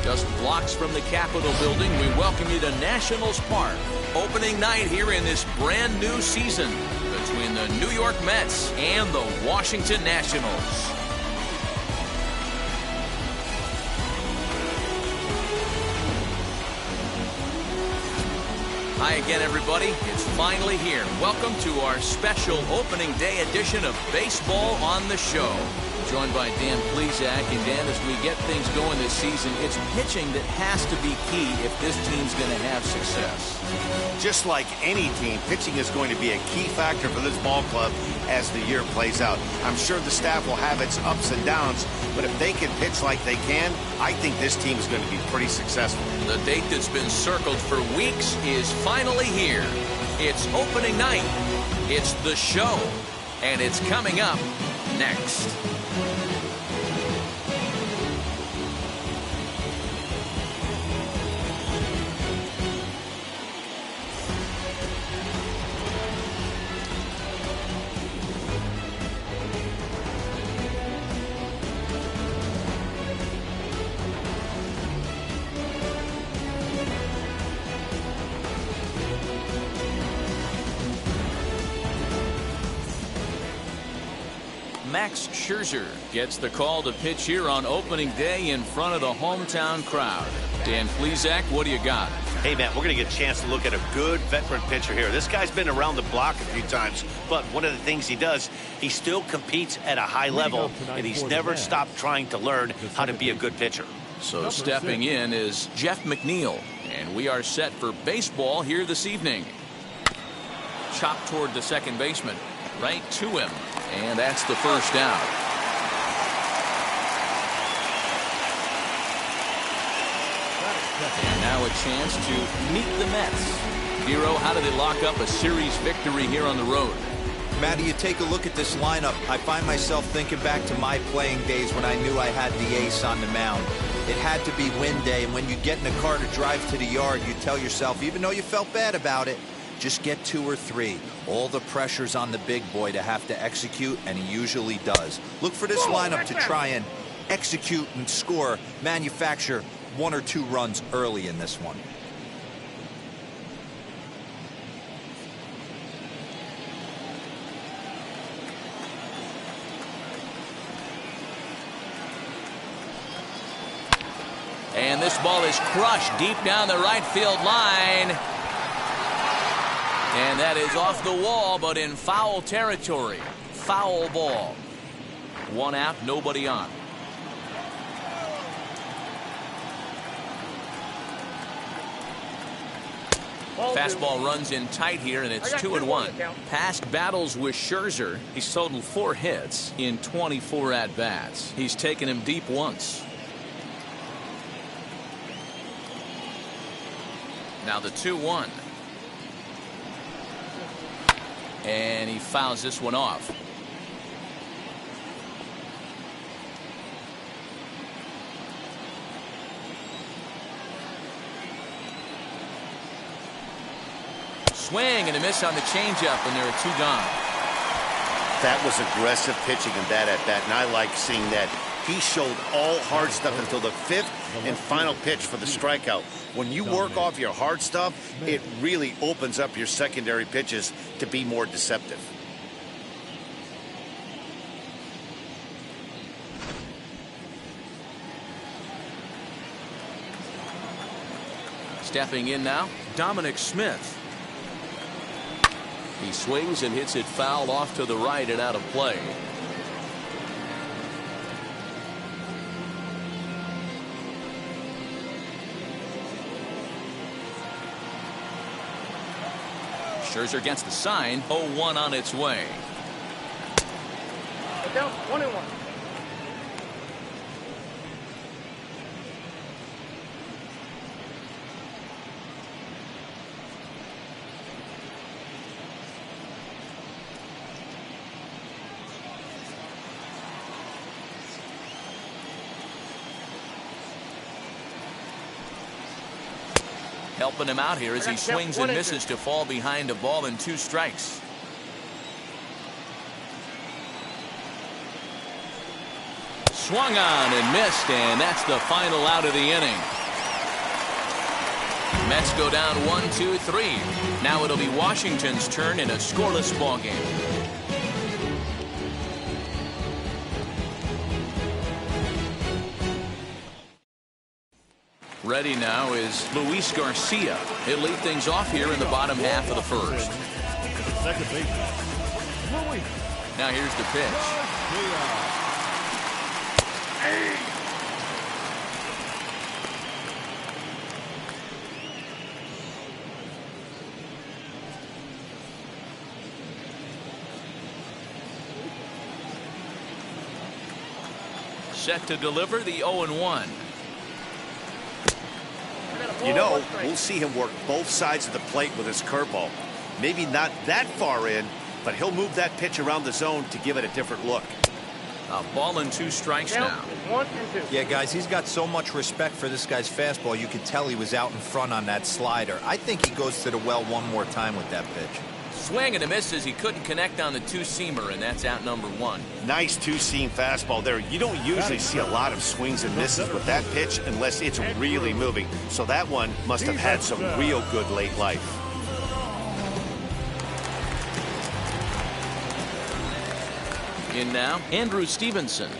Just blocks from the Capitol building, we welcome you to Nationals Park. Opening night here in this brand new season between the New York Mets and the Washington Nationals. Hi again, everybody. It's finally here. Welcome to our special opening day edition of Baseball on the Show. Joined by Dan Plesac. And Dan, as we get things going this season, it's pitching that has to be key if this team's going to have success. Just like any team, pitching is going to be a key factor for this ball club as the year plays out. I'm sure the staff will have its ups and downs, but if they can pitch like they can, I think this team is going to be pretty successful. The date that's been circled for weeks is finally here. It's opening night. It's the show. And it's coming up next. Max Scherzer gets the call to pitch here on opening day in front of the hometown crowd. Dan Plesac, what do you got? Hey, Matt, we're going to get a chance to look at a good veteran pitcher here. This guy's been around the block a few times, but one of the things he does, he still competes at a high level, and he's never stopped trying to learn how to be a good pitcher. So stepping in is Jeff McNeil, and we are set for baseball here this evening. Chopped toward the second baseman, right to him. And that's the first down. And now a chance to meet the Mets. Giro, how do they lock up a series victory here on the road? Matty, you take a look at this lineup. I find myself thinking back to my playing days when I knew I had the ace on the mound. It had to be win day, and when you get in a car to drive to the yard, you tell yourself, even though you felt bad about it, just get 2 or 3. All the pressure's on the big boy to have to execute, and he usually does. Look for this lineup to try and execute and score, manufacture 1 or 2 runs early in this one. And this ball is crushed deep down the right field line. And that is off the wall, but in foul territory. Foul ball. 1 out, nobody on. Fastball runs in tight here, and it's 2-1. Past battles with Scherzer, he's totaled 4 hits in 24 at-bats. He's taken him deep once. Now the 2-1. And he fouls this one off. Swing and a miss on the changeup, and there are 2 gone. That was aggressive pitching in that at-bat, and I like seeing that. He showed all hard stuff until the 5th and final pitch for the strikeout. When you work off your hard stuff, it really opens up your secondary pitches to be more deceptive. Stepping in now, Dominic Smith. He swings and hits it foul off to the right and out of play. Scherzer gets the sign. 0-1 on its way. Count 1-1. Helping him out here as he swings and misses to fall behind a ball and 2 strikes. Swung on and missed, and that's the final out of the inning. Mets go down 1-2-3. Now it'll be Washington's turn in a scoreless ball game. Ready now is Luis Garcia. He'll lead things off here in the bottom half of the first. Now here's the pitch. Set to deliver the 0-1. You know, we'll see him work both sides of the plate with his curveball. Maybe not that far in, but he'll move that pitch around the zone to give it a different look. A ball and 2 strikes now. 1 and 2. Yeah, guys, he's got so much respect for this guy's fastball. You could tell he was out in front on that slider. I think he goes to the well one more time with that pitch. Swing and a miss as he couldn't connect on the 2-seamer, and that's out number 1. Nice 2-seam fastball there. You don't usually see a lot of swings and misses with that pitch unless it's really moving. So that one must have had some real good late life. In now, Andrew Stevenson.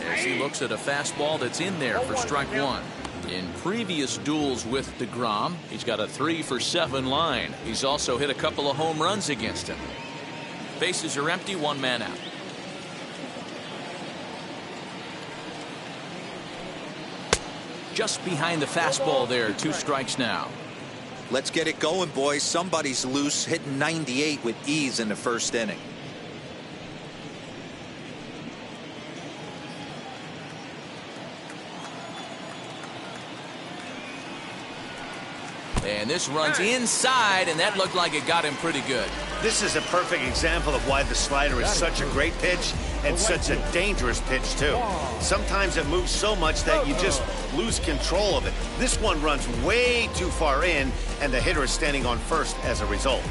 As he looks at a fastball that's in there for strike 1. In previous duels with DeGrom, he's got a 3-for-7 line. He's also hit a couple of home runs against him. Bases are empty, 1 man out. Just behind the fastball there, 2 strikes now. Let's get it going, boys. Somebody's loose, hitting 98 with ease in the first inning. And this runs inside, and that looked like it got him pretty good. This is a perfect example of why the slider is such a great pitch and such a dangerous pitch, too. Sometimes it moves so much that you just lose control of it. This one runs way too far in, and the hitter is standing on first as a result.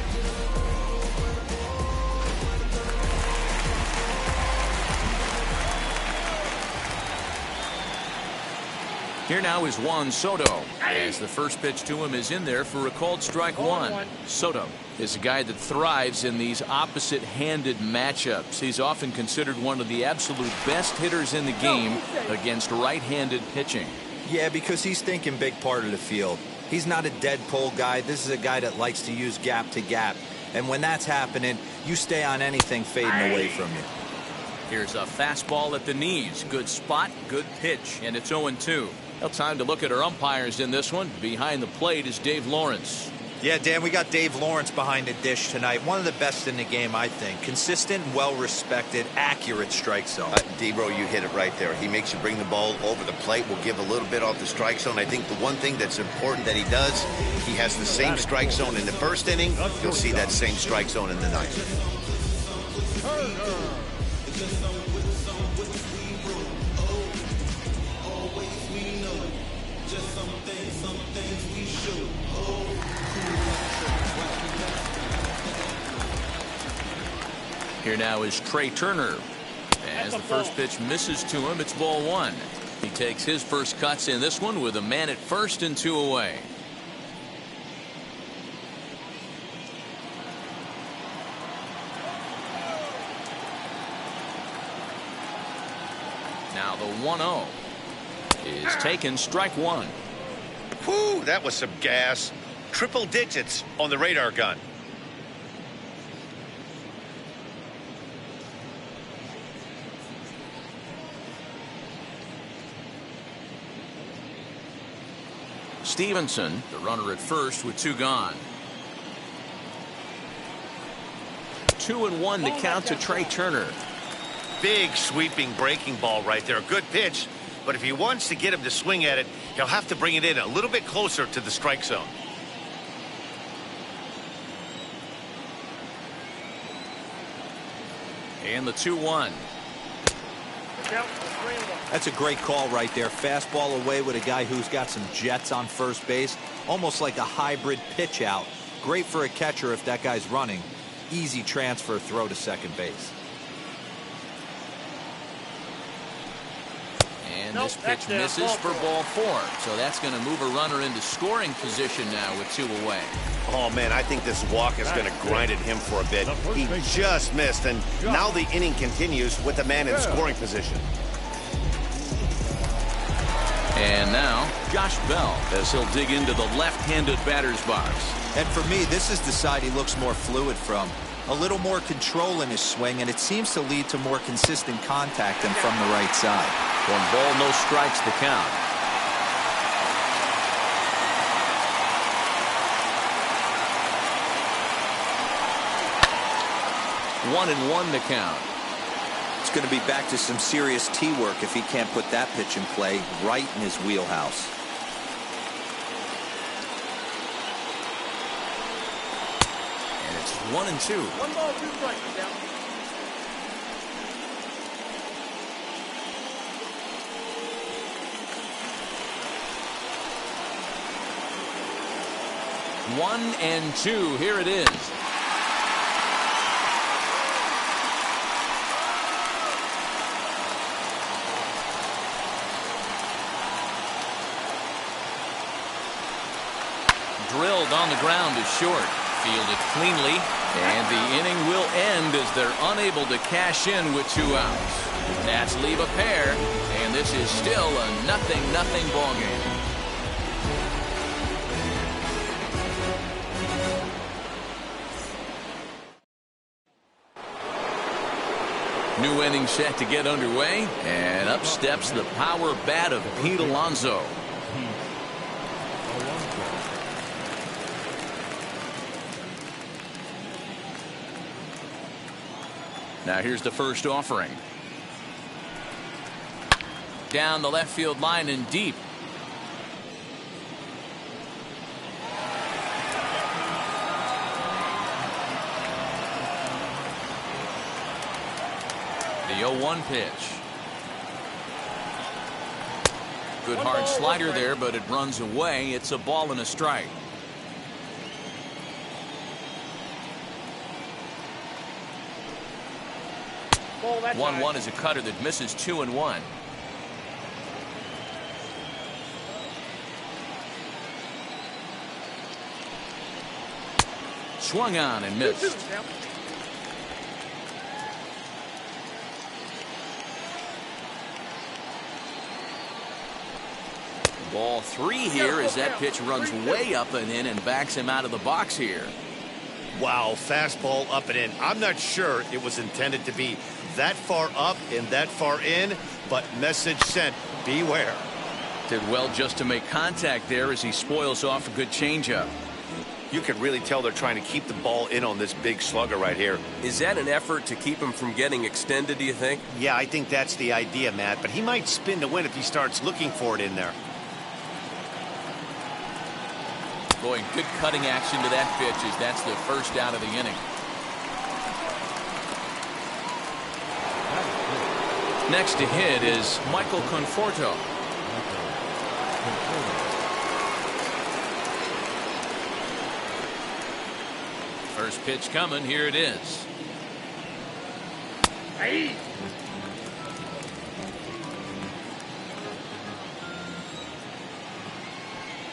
Here now is Juan Soto, as the first pitch to him is in there for a called strike 1. Soto is a guy that thrives in these opposite-handed matchups. He's often considered one of the absolute best hitters in the game against right-handed pitching. Yeah, because he's thinking big part of the field. He's not a dead pull guy. This is a guy that likes to use gap to gap. And when that's happening, you stay on anything fading away from you. Here's a fastball at the knees. Good spot, good pitch, and it's 0-2. Well, time to look at our umpires in this one. Behind the plate is Dave Lawrence. Yeah, Dan, we got Dave Lawrence behind the dish tonight. One of the best in the game, I think. Consistent, well-respected, accurate strike zone. D-Bro, you hit it right there. He makes you bring the ball over the plate. We'll give a little bit off the strike zone. I think the one thing that's important that he does, he has the same strike zone in the first inning. You'll see that same strike zone in the ninth. Here now is Trey Turner. As the first pitch misses to him, it's ball 1. He takes his first cuts in this one with a man at first and 2 away. Now the 1-0 is taken, strike 1. Whew, that was some gas. Triple digits on the radar gun. Stevenson, the runner at first with 2 gone. 2-1 to count to Trey Turner. big sweeping breaking ball right there. A good pitch, but if he wants to get him to swing at it, he'll have to bring it in a little bit closer to the strike zone. And the 2-1. That's a great call right there. Fastball away with a guy who's got some jets on first base. Almost like a hybrid pitch out. Great for a catcher if that guy's running. Easy transfer throw to second base. And this pitch misses for ball 4. So that's going to move a runner into scoring position now with 2 away. Oh, man, I think this walk is going to grind at him for a bit. He just missed, and now the inning continues with the man in scoring position. And now, Josh Bell, as he'll dig into the left-handed batter's box. And for me, this is the side he looks more fluid from. A little more control in his swing, and it seems to lead to more consistent contact than from the right side. 1 ball, no strikes, the count. One and 1 to count. It's going to be back to some serious tee work if he can't put that pitch in play right in his wheelhouse. And it's 1 and 2. 1 ball, 2 strikes down. One and 2. Here it is. Drilled on the ground is short. Fielded cleanly. And the inning will end as they're unable to cash in with 2 outs. Nats leave a pair. And this is still a 0-0 ball game. New inning set to get underway. And up steps the power bat of Pete Alonso. Now here's the first offering. Down the left field line and deep. The 0-1 pitch. Good hard slider there, but it runs away. It's a ball and a strike. 1-1 is a cutter that misses 2 and 1. Swung on and missed. Ball 3 here as that pitch runs way up and in and backs him out of the box here. Wow, fastball up and in. I'm not sure it was intended to be that far up and that far in, but message sent, beware. Did well just to make contact there as he spoils off a good changeup. You can really tell they're trying to keep the ball in on this big slugger right here. Is that an effort to keep him from getting extended, do you think? Yeah, I think that's the idea, Matt, but he might spin to win if he starts looking for it in there. Boy, good cutting action to that pitch as that's the first out of the inning. Next to hit is Michael Conforto. First pitch coming. Here it is. Hey.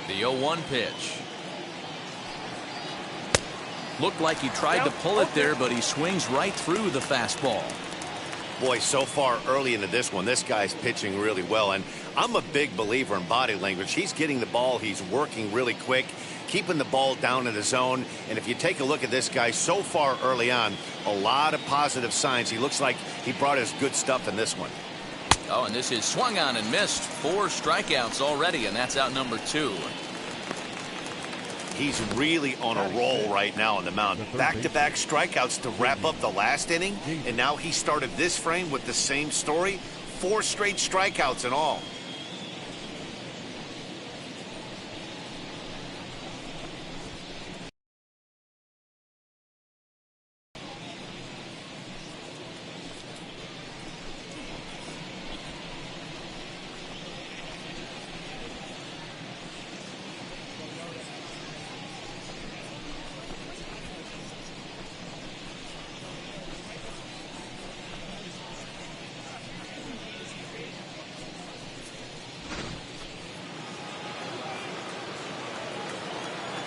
The 0-1 pitch. Looked like he tried to pull it there, but he swings right through the fastball. Boy, so far early into this one, this guy's pitching really well, and I'm a big believer in body language. He's getting the ball, he's working really quick, keeping the ball down in the zone, and if you take a look at this guy so far early on, a lot of positive signs. He looks like he brought his good stuff in this one. Oh, and this is swung on and missed. 4 strikeouts already, and that's out number 2. He's really on a roll right now on the mound. Back-to-back strikeouts to wrap up the last inning, and now he started this frame with the same story. 4 straight strikeouts in all.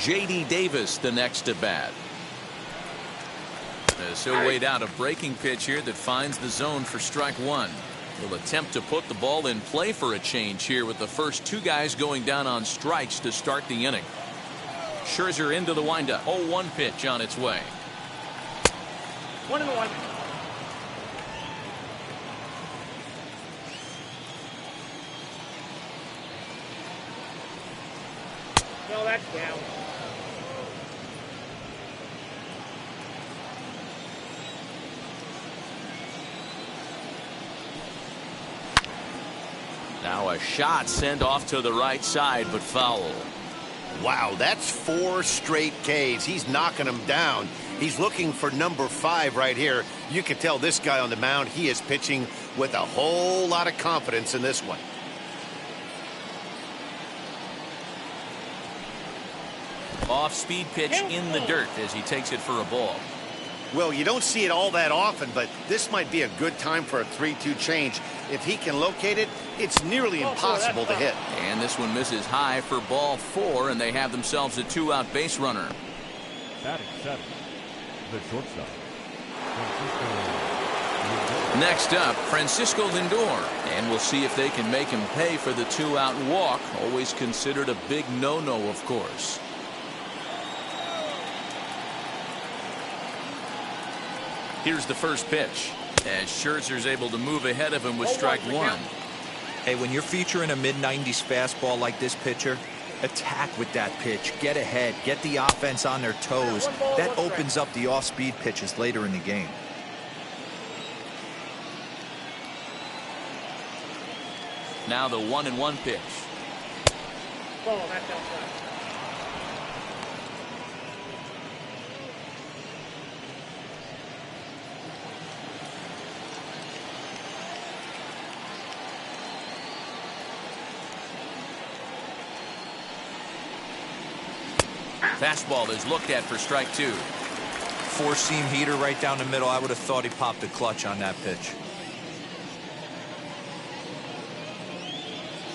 J.D. Davis, the next at bat. As he'll wait out a breaking pitch here that finds the zone for strike one. He'll attempt to put the ball in play for a change here with the first 2 guys going down on strikes to start the inning. Scherzer into the windup. 0-1 pitch on its way. 1-1. No, that's down. Now a shot sent off to the right side, but foul. Wow, that's 4 straight Ks. He's knocking them down. He's looking for number 5 right here. You can tell this guy on the mound, he is pitching with a whole lot of confidence in this one. Off-speed pitch in the dirt as he takes it for a ball. Well, you don't see it all that often, but this might be a good time for a 3-2 change. If he can locate it, it's nearly impossible to hit. And this one misses high for ball 4, and they have themselves a 2-out base runner. Batting 7, the shortstop. Next up, Francisco Lindor, and we'll see if they can make him pay for the 2-out walk. Always considered a big no-no, of course. Here's the first pitch as Scherzer's able to move ahead of him with strike one. Hey, when you're featuring a mid-90s fastball like this pitcher, attack with that pitch. Get ahead. Get the offense on their toes. That opens up the off-speed pitches later in the game. Now the 1-1 pitch. Oh, that's outside. Fastball is looked at for strike 2. 4-seam heater right down the middle. I would have thought he popped a clutch on that pitch.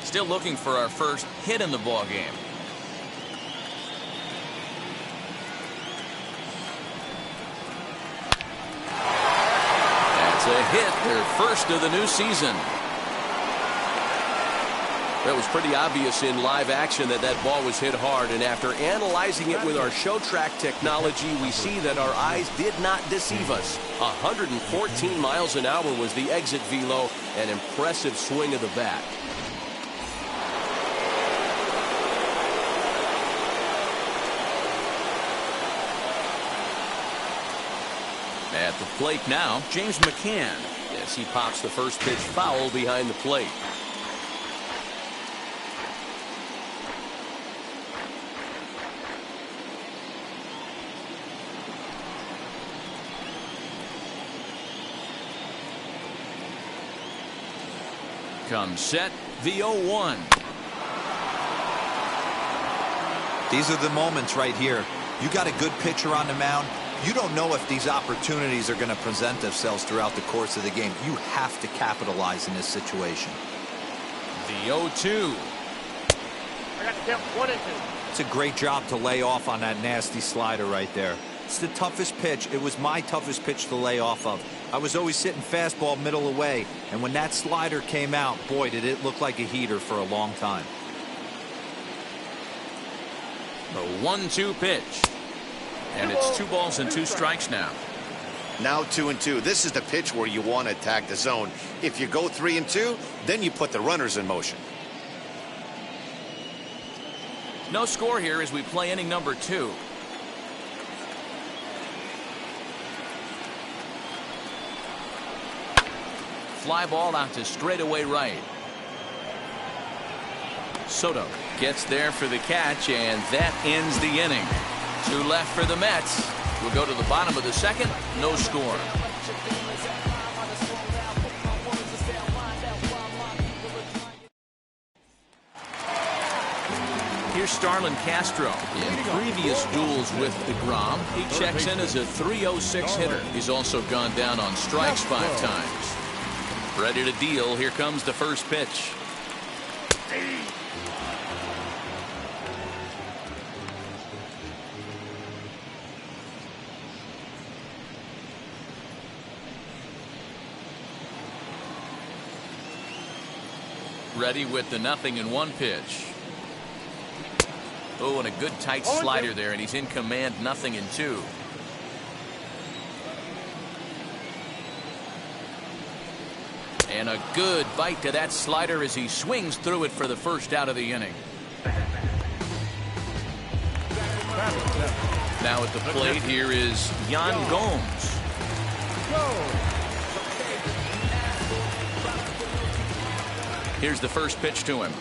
Still looking for our first hit in the ball game. That's a hit, their first of the new season. That was pretty obvious in live action that that ball was hit hard, and after analyzing it with our show track technology, we see that our eyes did not deceive us. 114 miles an hour was the exit velo, an impressive swing of the bat. At the plate now, James McCann, as he pops the first pitch foul behind the plate. Comes set, the 0-1. These are the moments right here. You got a good pitcher on the mound. You don't know if these opportunities are going to present themselves throughout the course of the game. You have to capitalize in this situation. The 0-2. I got to count 1 and 2. It's a great job to lay off on that nasty slider right there. It's the toughest pitch. It was my toughest pitch to lay off of. I was always sitting fastball middle away, and when that slider came out, boy, did it look like a heater for a long time. The 1-2 pitch. And it's 2 balls and 2 strikes now. Now 2-2. This is the pitch where you want to attack the zone. If you go 3-2, then you put the runners in motion. No score here as we play inning number 2. Fly ball out to straightaway right. Soto gets there for the catch, and that ends the inning. 2 left for the Mets. We'll go to the bottom of the second. No score. Here's Starlin Castro. In previous duels with DeGrom, he checks in as a .306 hitter. He's also gone down on strikes 5 times. Ready to deal. Here comes the first pitch. Ready with the 0-1 pitch. Oh, and a good tight slider there, and he's in command. 0-2. And a good bite to that slider as he swings through it for the first out of the inning. Now at the plate, here is Yan Gomes. Here's the first pitch to him.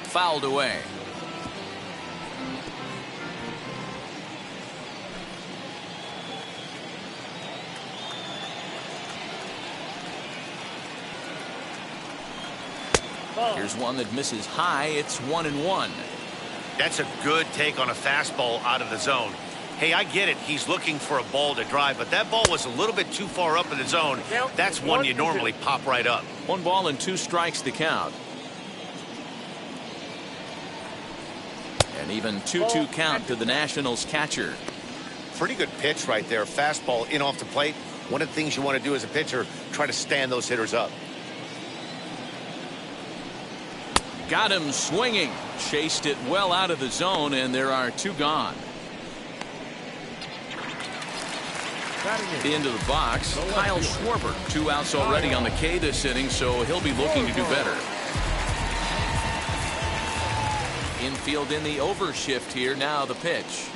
Fouled away. Here's one that misses high. It's 1-1. That's a good take on a fastball out of the zone. Hey, I get it. He's looking for a ball to drive, but that ball was a little bit too far up in the zone. That's one you normally pop right up. 1 ball and 2 strikes to count. And even 2-2 count to the Nationals catcher. Pretty good pitch right there. Fastball in off the plate. One of the things you want to do as a pitcher, try to stand those hitters up. Got him swinging. Chased it well out of the zone, and there are 2 gone. Into the box, Kyle Schwarber. 2 outs already on the K this inning, so he'll be looking to do better. Infield in the overshift here. Now the pitch.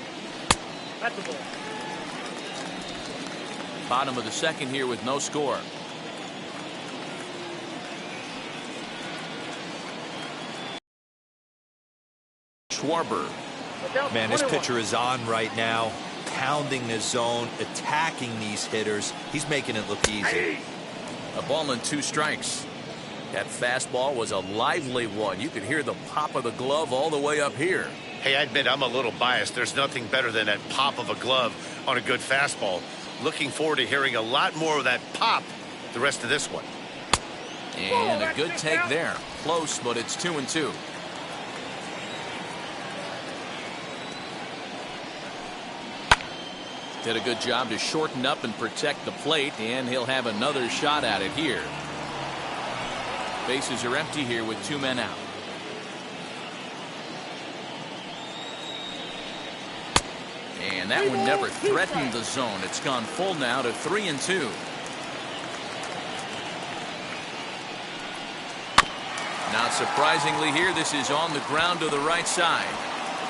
Bottom of the second here with no score. Schwarber. Man, this pitcher is on right now, pounding the zone, attacking these hitters. He's making it look easy. A ball and 2 strikes. That fastball was a lively one. You could hear the pop of the glove all the way up here. Hey, I admit I'm a little biased. There's nothing better than that pop of a glove on a good fastball. Looking forward to hearing a lot more of that pop the rest of this one. And a good take there. Close, but it's 2-2. Did a good job to shorten up and protect the plate, and he'll have another shot at it here. Bases are empty here with 2 men out. And that one never threatened the zone. It's gone full now to 3-2. Not surprisingly here, this is on the ground to the right side.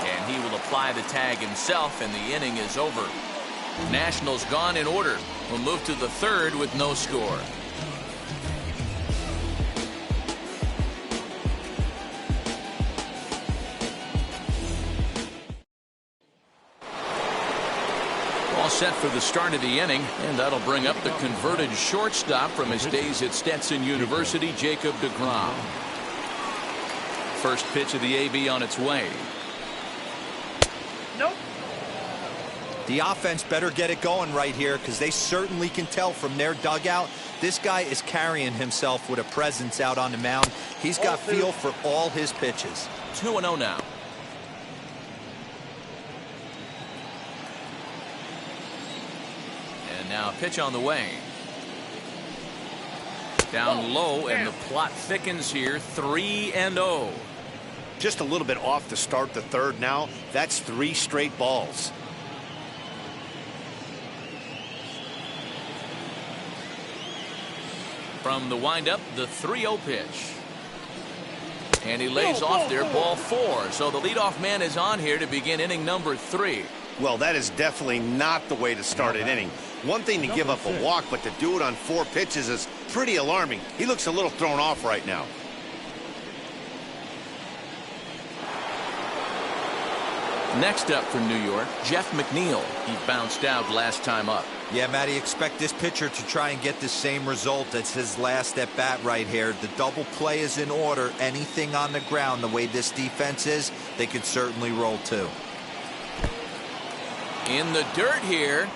And he will apply the tag himself, and the inning is over. Nationals gone in order. We'll move to the third with no score. All set for the start of the inning, and that'll bring up the converted shortstop from his days at Stetson University, Jacob DeGrom. First pitch of the AB on its way. Nope. The offense better get it going right here, because they certainly can tell from their dugout this guy is carrying himself with a presence out on the mound. He's got feel for all his pitches. 2-0 now. And now a pitch on the way. Down low, and the plot thickens here. 3-0. Just a little bit off to start the third now. That's 3 straight balls. From the windup, the 3-0 pitch. And he lays off there, ball 4. So the leadoff man is on here to begin inning number 3. Well, that is definitely not the way to start an inning. One thing to give up a walk, but to do it on 4 pitches is pretty alarming. He looks a little thrown off right now. Next up from New York, Jeff McNeil. He bounced out last time up. Yeah, Matty, expect this pitcher to try and get the same result as his last at bat right here. The double play is in order. Anything on the ground, the way this defense is, they could certainly roll too. In the dirt here.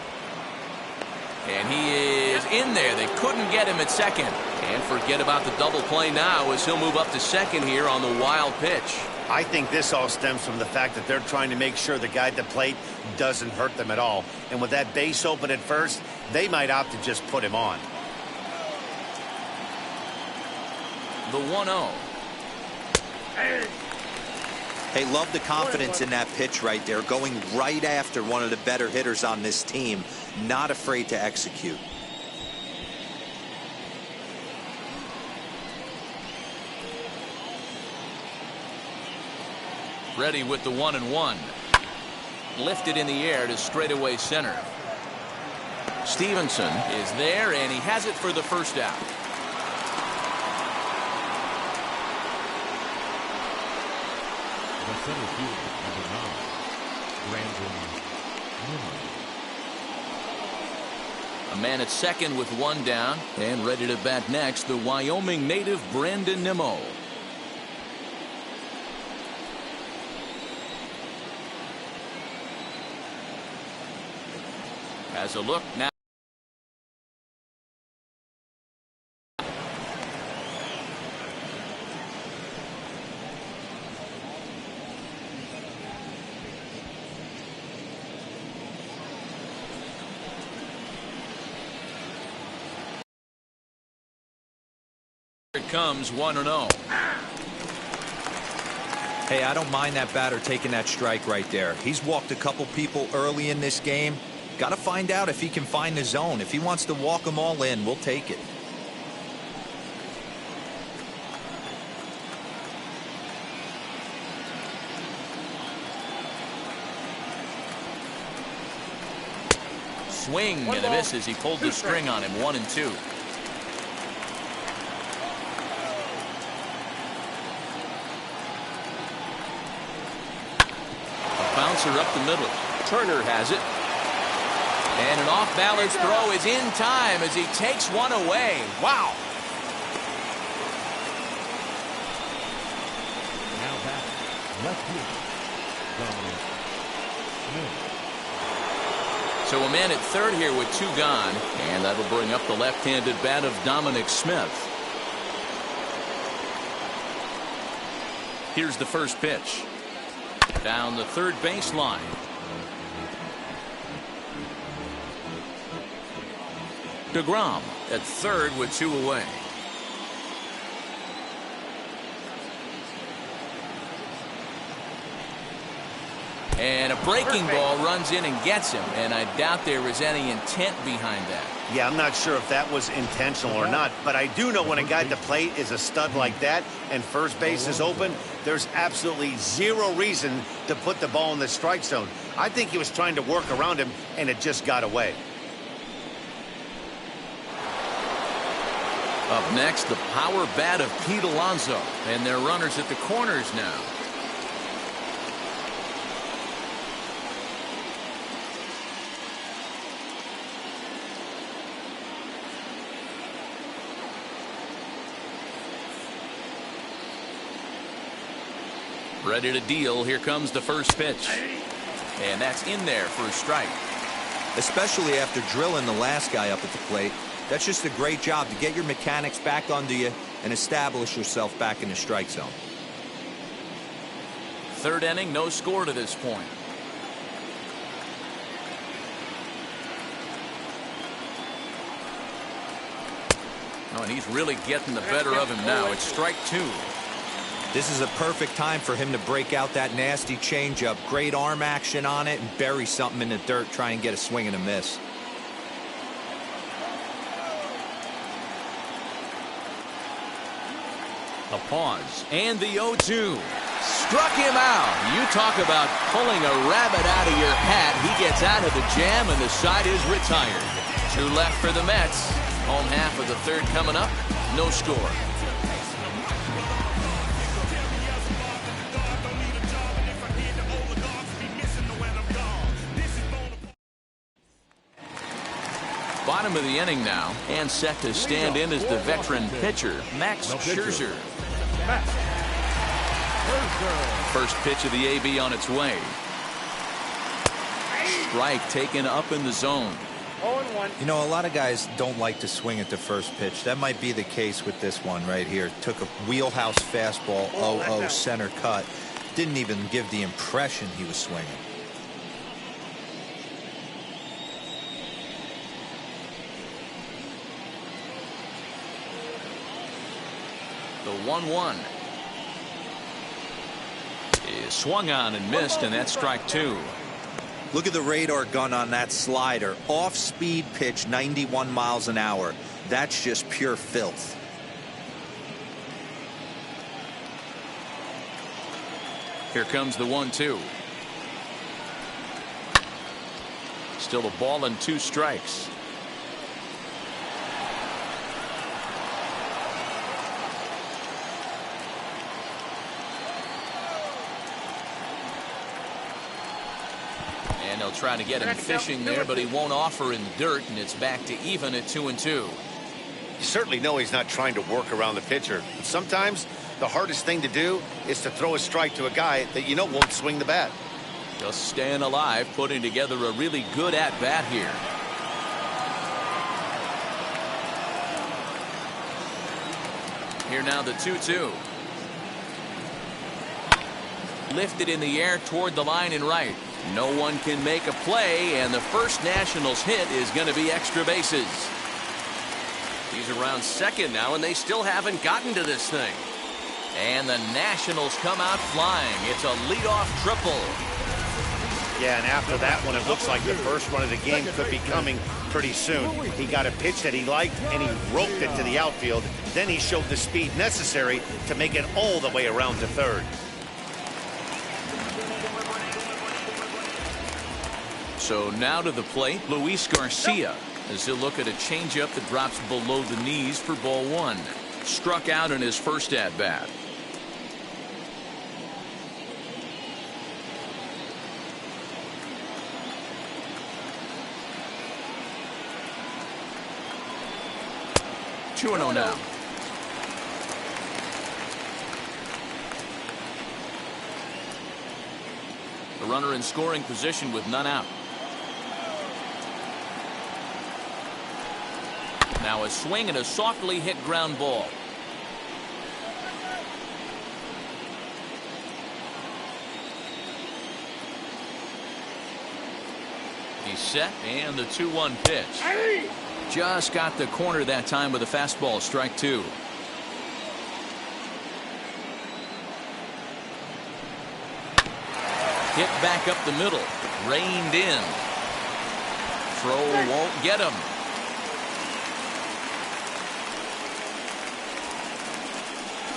And he is in there. They couldn't get him at second. And forget about the double play now as he'll move up to second here on the wild pitch. I think this all stems from the fact that they're trying to make sure the guy at the plate doesn't hurt them at all. And with that base open at first, they might opt to just put him on. The 1-0. Hey, love the confidence in that pitch right there. Going right after one of the better hitters on this team. Not afraid to execute. Ready with the 1-1. Lifted in the air to straightaway center. Stevenson is there, and he has it for the first out. The center fielder, number 9, Brandon Nimmo. A man at second with 1 down, and ready to bat next, the Wyoming native Brandon Nimmo. Has a look now. Here comes 1-0. Hey, I don't mind that batter taking that strike right there. He's walked a couple people early in this game. Got to find out if he can find the zone. If he wants to walk them all in, we'll take it. Swing and a miss as he pulled the string on him. 1-2. A bouncer up the middle. Turner has it. And an off-balance throw is in time as he takes one away. Wow. Now back, left field, Dominic Smith. So a man at third here with 2 gone, and that'll bring up the left-handed bat of Dominic Smith. Here's the first pitch. Down the third baseline. DeGrom at third with 2 away. And a breaking ball runs in and gets him, and I doubt there is any intent behind that. Yeah, I'm not sure if that was intentional or not, but I do know when a guy at the plate is a stud like that and first base is open, there's absolutely 0 reason to put the ball in the strike zone. I think he was trying to work around him, and it just got away. Up next, the power bat of Pete Alonso, and their runners at the corners now. Ready to deal. Here comes the first pitch. And that's in there for a strike. Especially after drilling the last guy up at the plate. That's just a great job to get your mechanics back under you and establish yourself back in the strike zone. Third inning, no score to this point. Oh, and he's really getting the better of him now. It's strike 2. This is a perfect time for him to break out that nasty changeup. Great arm action on it and bury something in the dirt. Try and get a swing and a miss. A pause, and the 0-2. Struck him out. You talk about pulling a rabbit out of your hat. He gets out of the jam, and the side is retired. 2 left for the Mets. Home half of the third coming up. No score. Bottom of the inning now, and set to stand in as the veteran pitcher, Max Scherzer. First pitch of the AB on its way. Strike taken up in the zone. You know, a lot of guys don't like to swing at the first pitch. That might be the case with this one right here. Took a wheelhouse fastball, 0-0 center cut. Didn't even give the impression he was swinging. The 1-1 is swung on and missed, and that's strike 2. Look at the radar gun on that slider. Off-speed pitch, 91 miles an hour. That's just pure filth. Here comes the 1-2. Still a ball and 2 strikes. And they'll try to get him fishing there, but he won't offer in the dirt, and it's back to even at 2-2. You certainly know he's not trying to work around the pitcher. But sometimes the hardest thing to do is to throw a strike to a guy that you know won't swing the bat. Just staying alive, putting together a really good at-bat here. Here now the 2-2. Lifted in the air toward the line and right. No one can make a play, and the first Nationals hit is going to be extra bases. He's around second now, and they still haven't gotten to this thing. And the Nationals come out flying. It's a leadoff triple. Yeah, and after that one, it looks like the first run of the game could be coming pretty soon. He got a pitch that he liked, and he roped it to the outfield. Then he showed the speed necessary to make it all the way around to third. So now to the plate, Luis Garcia, as he'll look at a changeup that drops below the knees for ball 1. Struck out in his first at-bat. Two and 0 now. The runner in scoring position with none out. Now a swing and a softly hit ground ball. He's set, and the 2-1 pitch. Just got the corner that time with a fastball, strike 2. Hit back up the middle, reined in. Throw won't get him.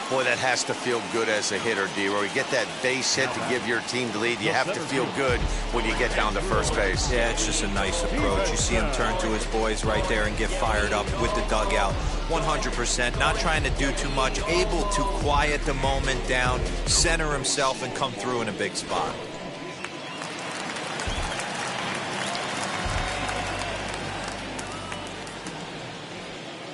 Boy, that has to feel good as a hitter, D-Roy. You get that base hit to give your team the lead. You have to feel good when you get down to first base. Yeah, it's just a nice approach. You see him turn to his boys right there and get fired up with the dugout. 100%, not trying to do too much, able to quiet the moment down, center himself, and come through in a big spot.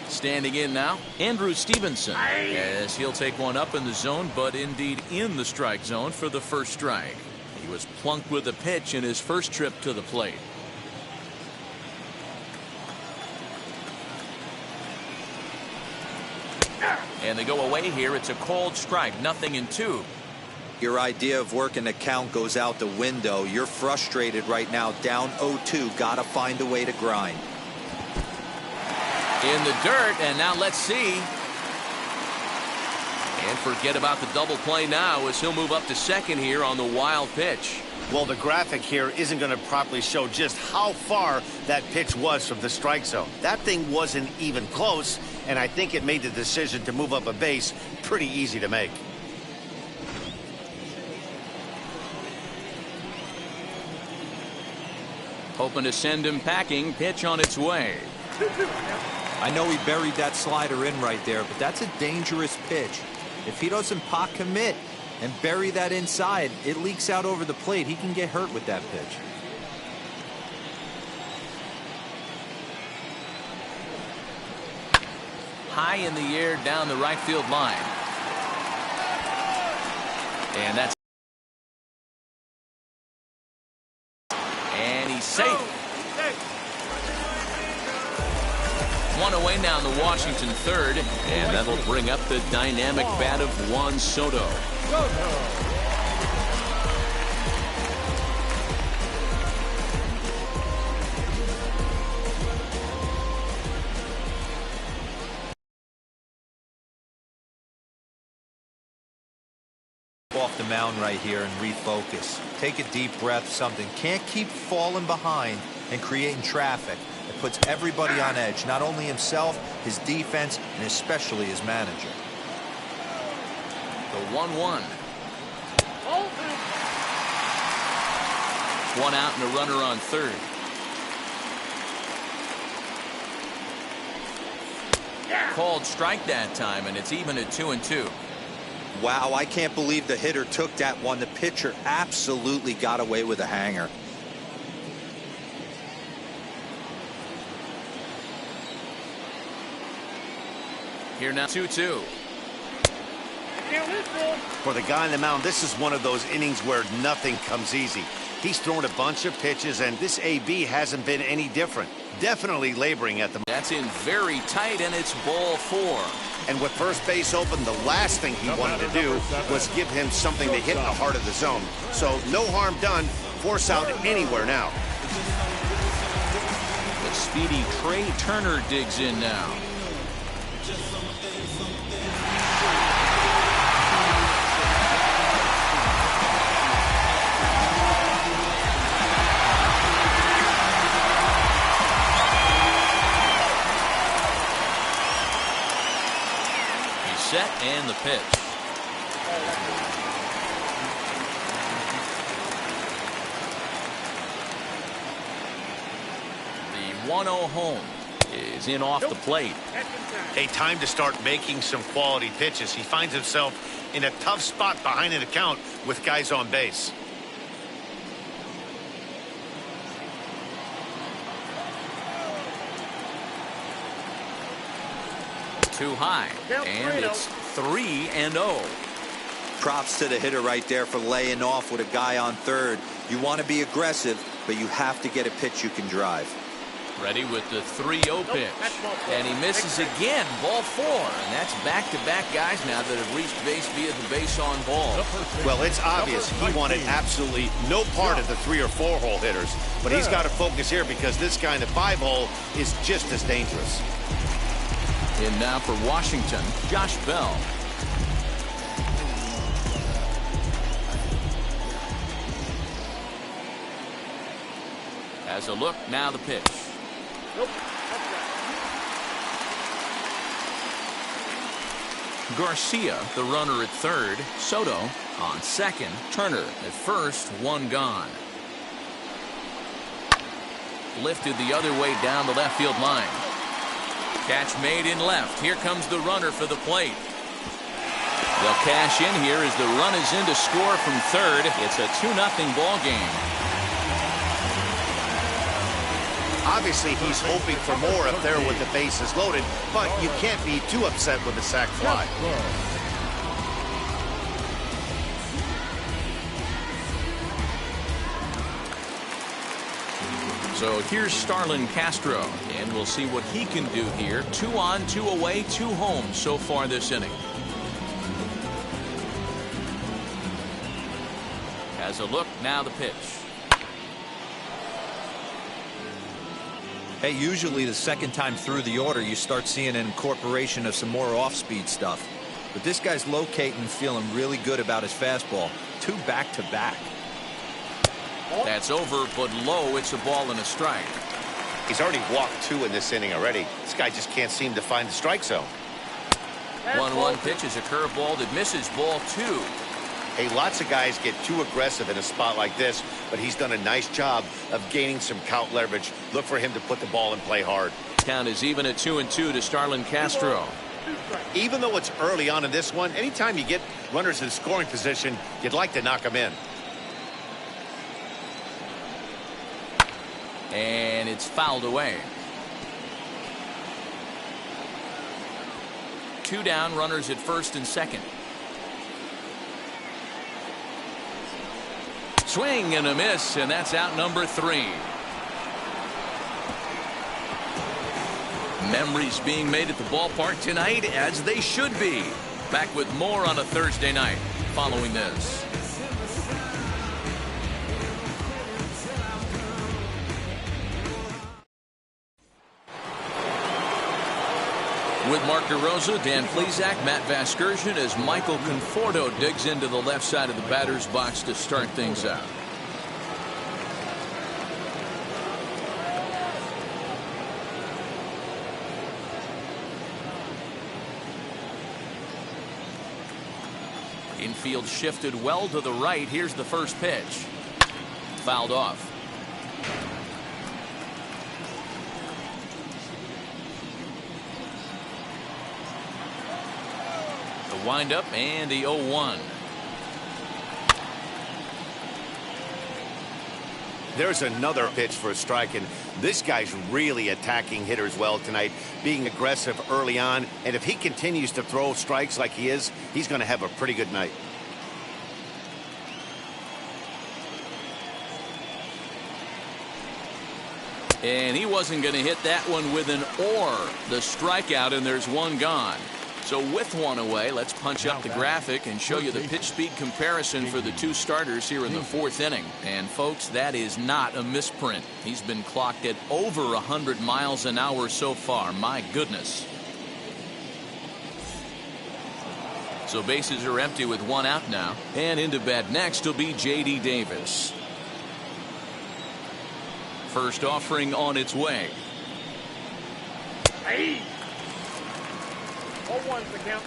Standing in now, Andrew Stevenson, as he'll take one up in the zone, but indeed in the strike zone for the first strike. He was plunked with a pitch in his first trip to the plate. And they go away here. It's a called strike, 0-2. Your idea of working the count goes out the window. You're frustrated right now, down 0-2. Gotta find a way to grind. In the dirt, and now let's see. And forget about the double play now as he'll move up to second here on the wild pitch. Well, the graphic here isn't going to properly show just how far that pitch was from the strike zone. That thing wasn't even close, and I think it made the decision to move up a base pretty easy to make. Hoping to send him packing. Pitch on its way. I know he buried that slider in right there, but that's a dangerous pitch. If he doesn't pot commit and bury that inside, it leaks out over the plate. He can get hurt with that pitch. High in the air down the right field line. And that's safe. One away now in the Washington third, and that'll bring up the dynamic bat of Juan Soto. Off the mound right here and refocus. Take a deep breath, something. Can't keep falling behind and creating traffic. It puts everybody on edge, not only himself, his defense, and especially his manager. The 1-1. One out and a runner on third. Called strike that time, and it's even at 2-2. Wow, I can't believe the hitter took that one. The pitcher absolutely got away with a hanger. Here now 2-2. For the guy on the mound, this is one of those innings where nothing comes easy. He's thrown a bunch of pitches, and this AB hasn't been any different. Definitely laboring at the. That's in very tight, and it's ball 4. And with first base open, the last thing he wanted to do was give him something to hit in the heart of the zone. So no harm done. Force out anywhere now. The speedy Trey Turner digs in now. Set and the pitch. The 1-0 home is in off the plate. A time to start making some quality pitches. He finds himself in a tough spot behind an account with guys on base. Too high, and it's 3-0. Props to the hitter right there for laying off with a guy on third. You want to be aggressive, but you have to get a pitch you can drive. Ready with the 3-0 pitch, and he misses again. Ball 4, and that's back-to-back guys now that have reached base via the base on ball. Well, it's obvious he wanted absolutely no part of the 3 or 4 hole hitters, but he's got to focus here because this guy in the 5 hole is just as dangerous. In now for Washington, Josh Bell. Has a look, now the pitch. Garcia, the runner at third. Soto on second. Turner at first, one gone. Lifted the other way down the left field line. Catch made in left. Here comes the runner for the plate. They'll cash in here as the run is in to score from third. It's a 2-0 ball game. Obviously, he's hoping for more up there with the bases loaded, but you can't be too upset with the sac fly. So here's Starlin Castro, and we'll see what he can do here. 2 on, 2 away, 2 home so far this inning. Has a look, now the pitch. Hey, usually the second time through the order, you start seeing an incorporation of some more off-speed stuff. But this guy's locating and feeling really good about his fastball. 2 back-to-back. That's over, but low. It's a ball and a strike. He's already walked 2 in this inning already. This guy just can't seem to find the strike zone. 1-1 pitch is a curveball that misses, ball 2. Hey, lots of guys get too aggressive in a spot like this, but he's done a nice job of gaining some count leverage. Look for him to put the ball and play hard. Count is even at 2-2 to Starlin Castro. Even though it's early on in this one, anytime you get runners in scoring position, you'd like to knock them in. And it's fouled away. 2 down, runners at first and second. Swing and a miss, and that's out number 3. Memories being made at the ballpark tonight, as they should be. Back with more on a Thursday night following this. With Mark DeRosa, Dan Plesac, Matt Vasgersian, as Michael Conforto digs into the left side of the batter's box to start things out. Infield shifted well to the right. Here's the first pitch. Fouled off. The windup and the 0-1. There's another pitch for a strike, and this guy's really attacking hitters well tonight, being aggressive early on, and if he continues to throw strikes like he is, he's going to have a pretty good night. And he wasn't going to hit that one with an or. The strikeout, and there's one gone. So with one away, let's punch up the graphic and show you the pitch speed comparison for the 2 starters here in the 4th inning. And folks, that is not a misprint. He's been clocked at over 100 miles an hour so far. My goodness. So bases are empty with 1 out now. And into bat next will be J.D. Davis. First offering on its way. Hey. 0-1's the count.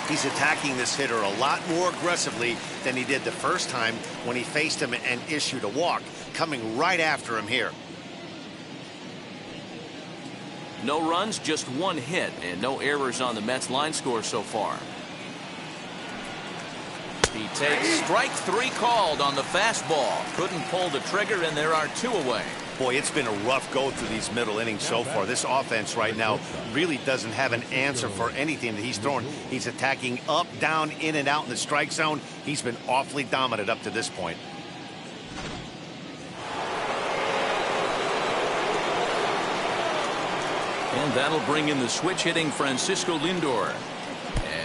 He's attacking this hitter a lot more aggressively than he did the first time when he faced him and issued a walk. Coming right after him here. No runs, just 1 hit, and no errors on the Mets line score so far. He takes strike 3 called on the fastball. Couldn't pull the trigger, and there are 2 away. Boy, it's been a rough go through these middle innings so far. This offense right now really doesn't have an answer for anything that he's throwing. He's attacking up, down, in and out in the strike zone. He's been awfully dominant up to this point. And that'll bring in the switch hitting Francisco Lindor,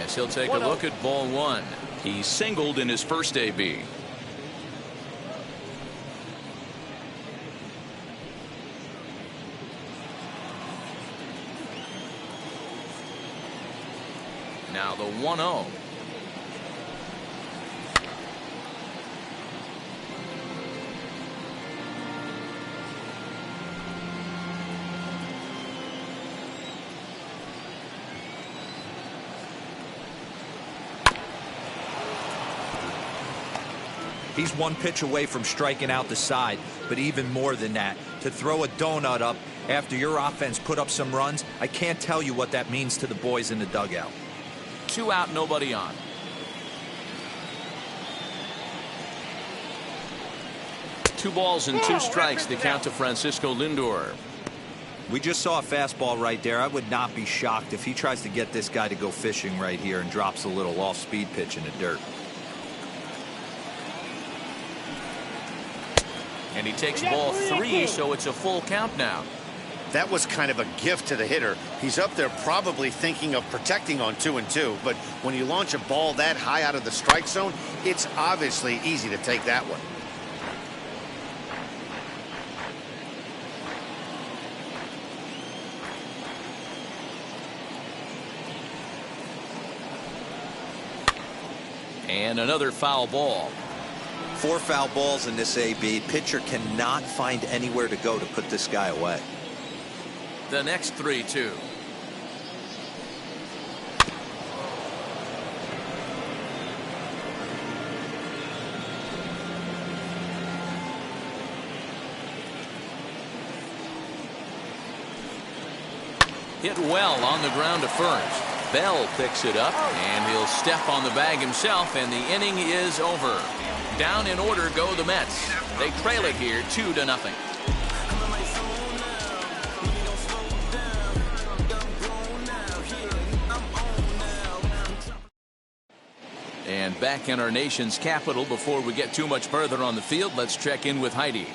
as he'll take a look at ball 1. He singled in his first AB. Now the 1-0. He's 1 pitch away from striking out the side, but even more than that, to throw a donut up after your offense put up some runs, I can't tell you what that means to the boys in the dugout. 2 out, nobody on. Two balls and 2 strikes, the count to Francisco Lindor. We just saw a fastball right there. I would not be shocked if he tries to get this guy to go fishing right here and drops a little off-speed pitch in the dirt. And he takes ball 3, so it's a full count now. That was kind of a gift to the hitter. He's up there probably thinking of protecting on 2-2, but when you launch a ball that high out of the strike zone, it's obviously easy to take that one. And another foul ball. 4 foul balls in this AB. Pitcher cannot find anywhere to go to put this guy away. The next 3-2. Hit well on the ground to first. Bell picks it up, and he'll step on the bag himself, and the inning is over. Down in order go the Mets. They trail it here 2-0. And back in our nation's capital, before we get too much further on the field, let's check in with Heidi.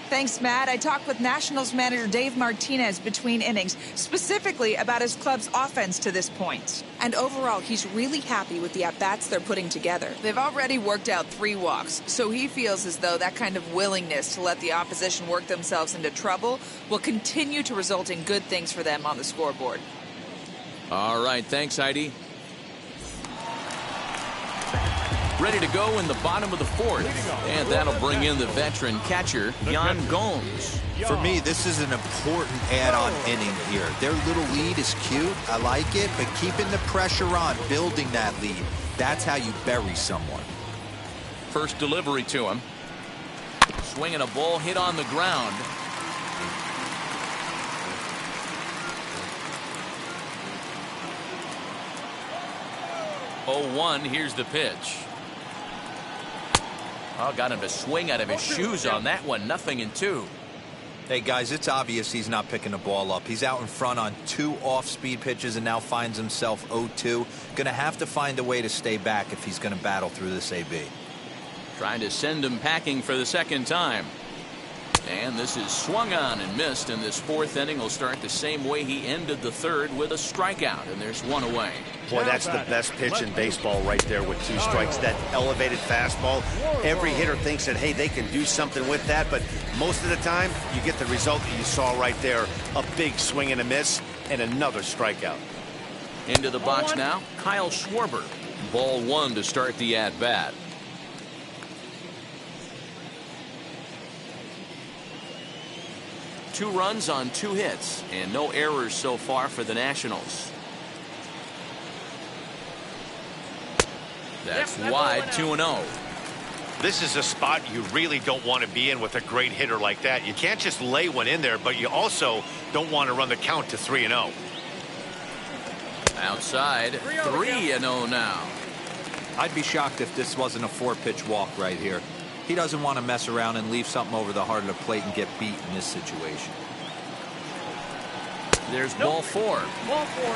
Thanks, Matt. I talked with Nationals manager Dave Martinez between innings, specifically about his club's offense to this point. And overall, he's really happy with the at-bats they're putting together. They've already worked out 3 walks, so he feels as though that kind of willingness to let the opposition work themselves into trouble will continue to result in good things for them on the scoreboard. All right, thanks, Heidi. Ready to go in the bottom of the 4th, and that'll bring in the veteran catcher, Yan Gomes. For me, this is an important add-on inning here. Their little lead is cute. I like it, but keeping the pressure on, building that lead, that's how you bury someone. First delivery to him. Swinging a ball hit on the ground. Oh, 1, here's the pitch. Oh, got him to swing out of his shoes on that one. 0-2. Hey, guys, it's obvious he's not picking the ball up. He's out in front on 2 off-speed pitches and now finds himself 0-2. Going to have to find a way to stay back if he's going to battle through this AB. Trying to send him packing for the second time. And this is swung on and missed, and this 4th inning will start the same way he ended the 3rd with a strikeout, and there's 1 away. Boy, that's the best pitch in baseball right there with 2 strikes. That elevated fastball. Every hitter thinks that, hey, they can do something with that, but most of the time, you get the result that you saw right there. A big swing and a miss, and another strikeout. Into the box now, Kyle Schwarber. Ball 1 to start the at-bat. Two runs on 2 hits, and no errors so far for the Nationals. That's wide, 2-0. This is a spot you really don't want to be in with a great hitter like that. You can't just lay one in there, but you also don't want to run the count to 3-0. Outside, 3-0 now. I'd be shocked if this wasn't a 4-pitch walk right here. He doesn't want to mess around and leave something over the heart of the plate and get beat in this situation. There's ball 4. Ball 4.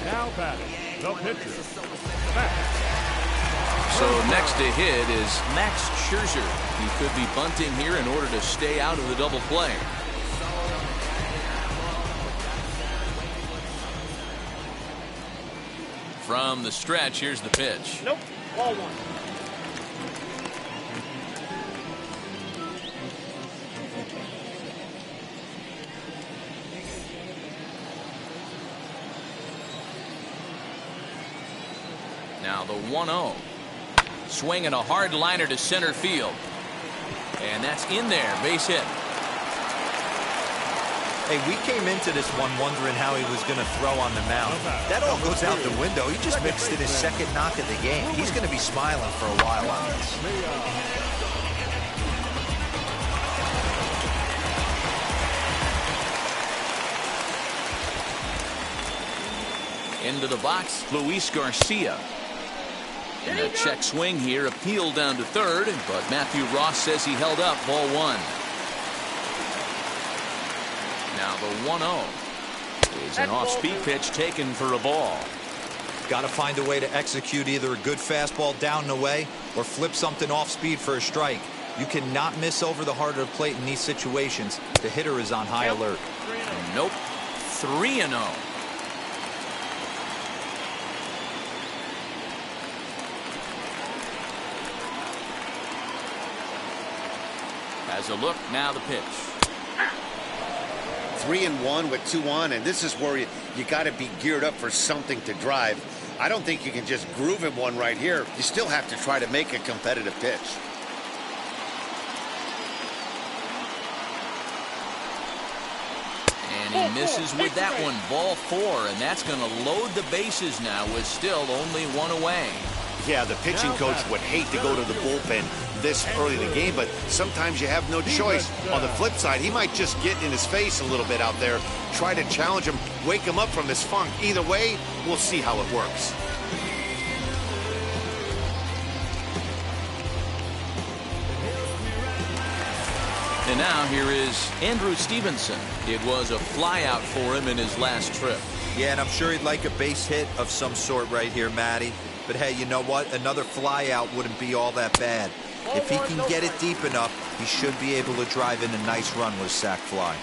Now batting, the pitcher. So next to hit is Max Scherzer. He could be bunting here in order to stay out of the double play. From the stretch, here's the pitch. Nope. Ball 1. Now the 1-0. Swinging a hard liner to center field. And that's in there. Base hit. Hey, we came into this one wondering how he was going to throw on the mound. That all goes out the window. He just mixed in his 2nd knock of the game. He's going to be smiling for a while on this. Into the box, Luis Garcia. And a check swing here, appeal down to 3rd, but Matthew Ross says he held up. Ball 1. Now the 1-0 is an off-speed pitch taken for a ball. Got to find a way to execute either a good fastball down and away or flip something off speed for a strike. You cannot miss over the heart of the plate in these situations. The hitter is on high alert. Nope. 3-0. Has a look, now the pitch. 3-1 with 2 on, and this is where you got to be geared up for something to drive. I don't think you can just groove him one right here. You still have to try to make a competitive pitch. And he misses with that one. Ball 4, and that's going to load the bases now with still only 1 away. Yeah, the pitching coach would hate to go to the bullpen this early in the game, but sometimes you have no choice. On the flip side, he might just get in his face a little bit out there, try to challenge him, wake him up from his funk. Either way, we'll see how it works. And now here is Andrew Stevenson. It was a flyout for him in his last trip. Yeah, and I'm sure he'd like a base hit of some sort right here, Matty. But hey, you know what? Another flyout wouldn't be all that bad. If he can get it deep enough, he should be able to drive in a nice run with a sac fly.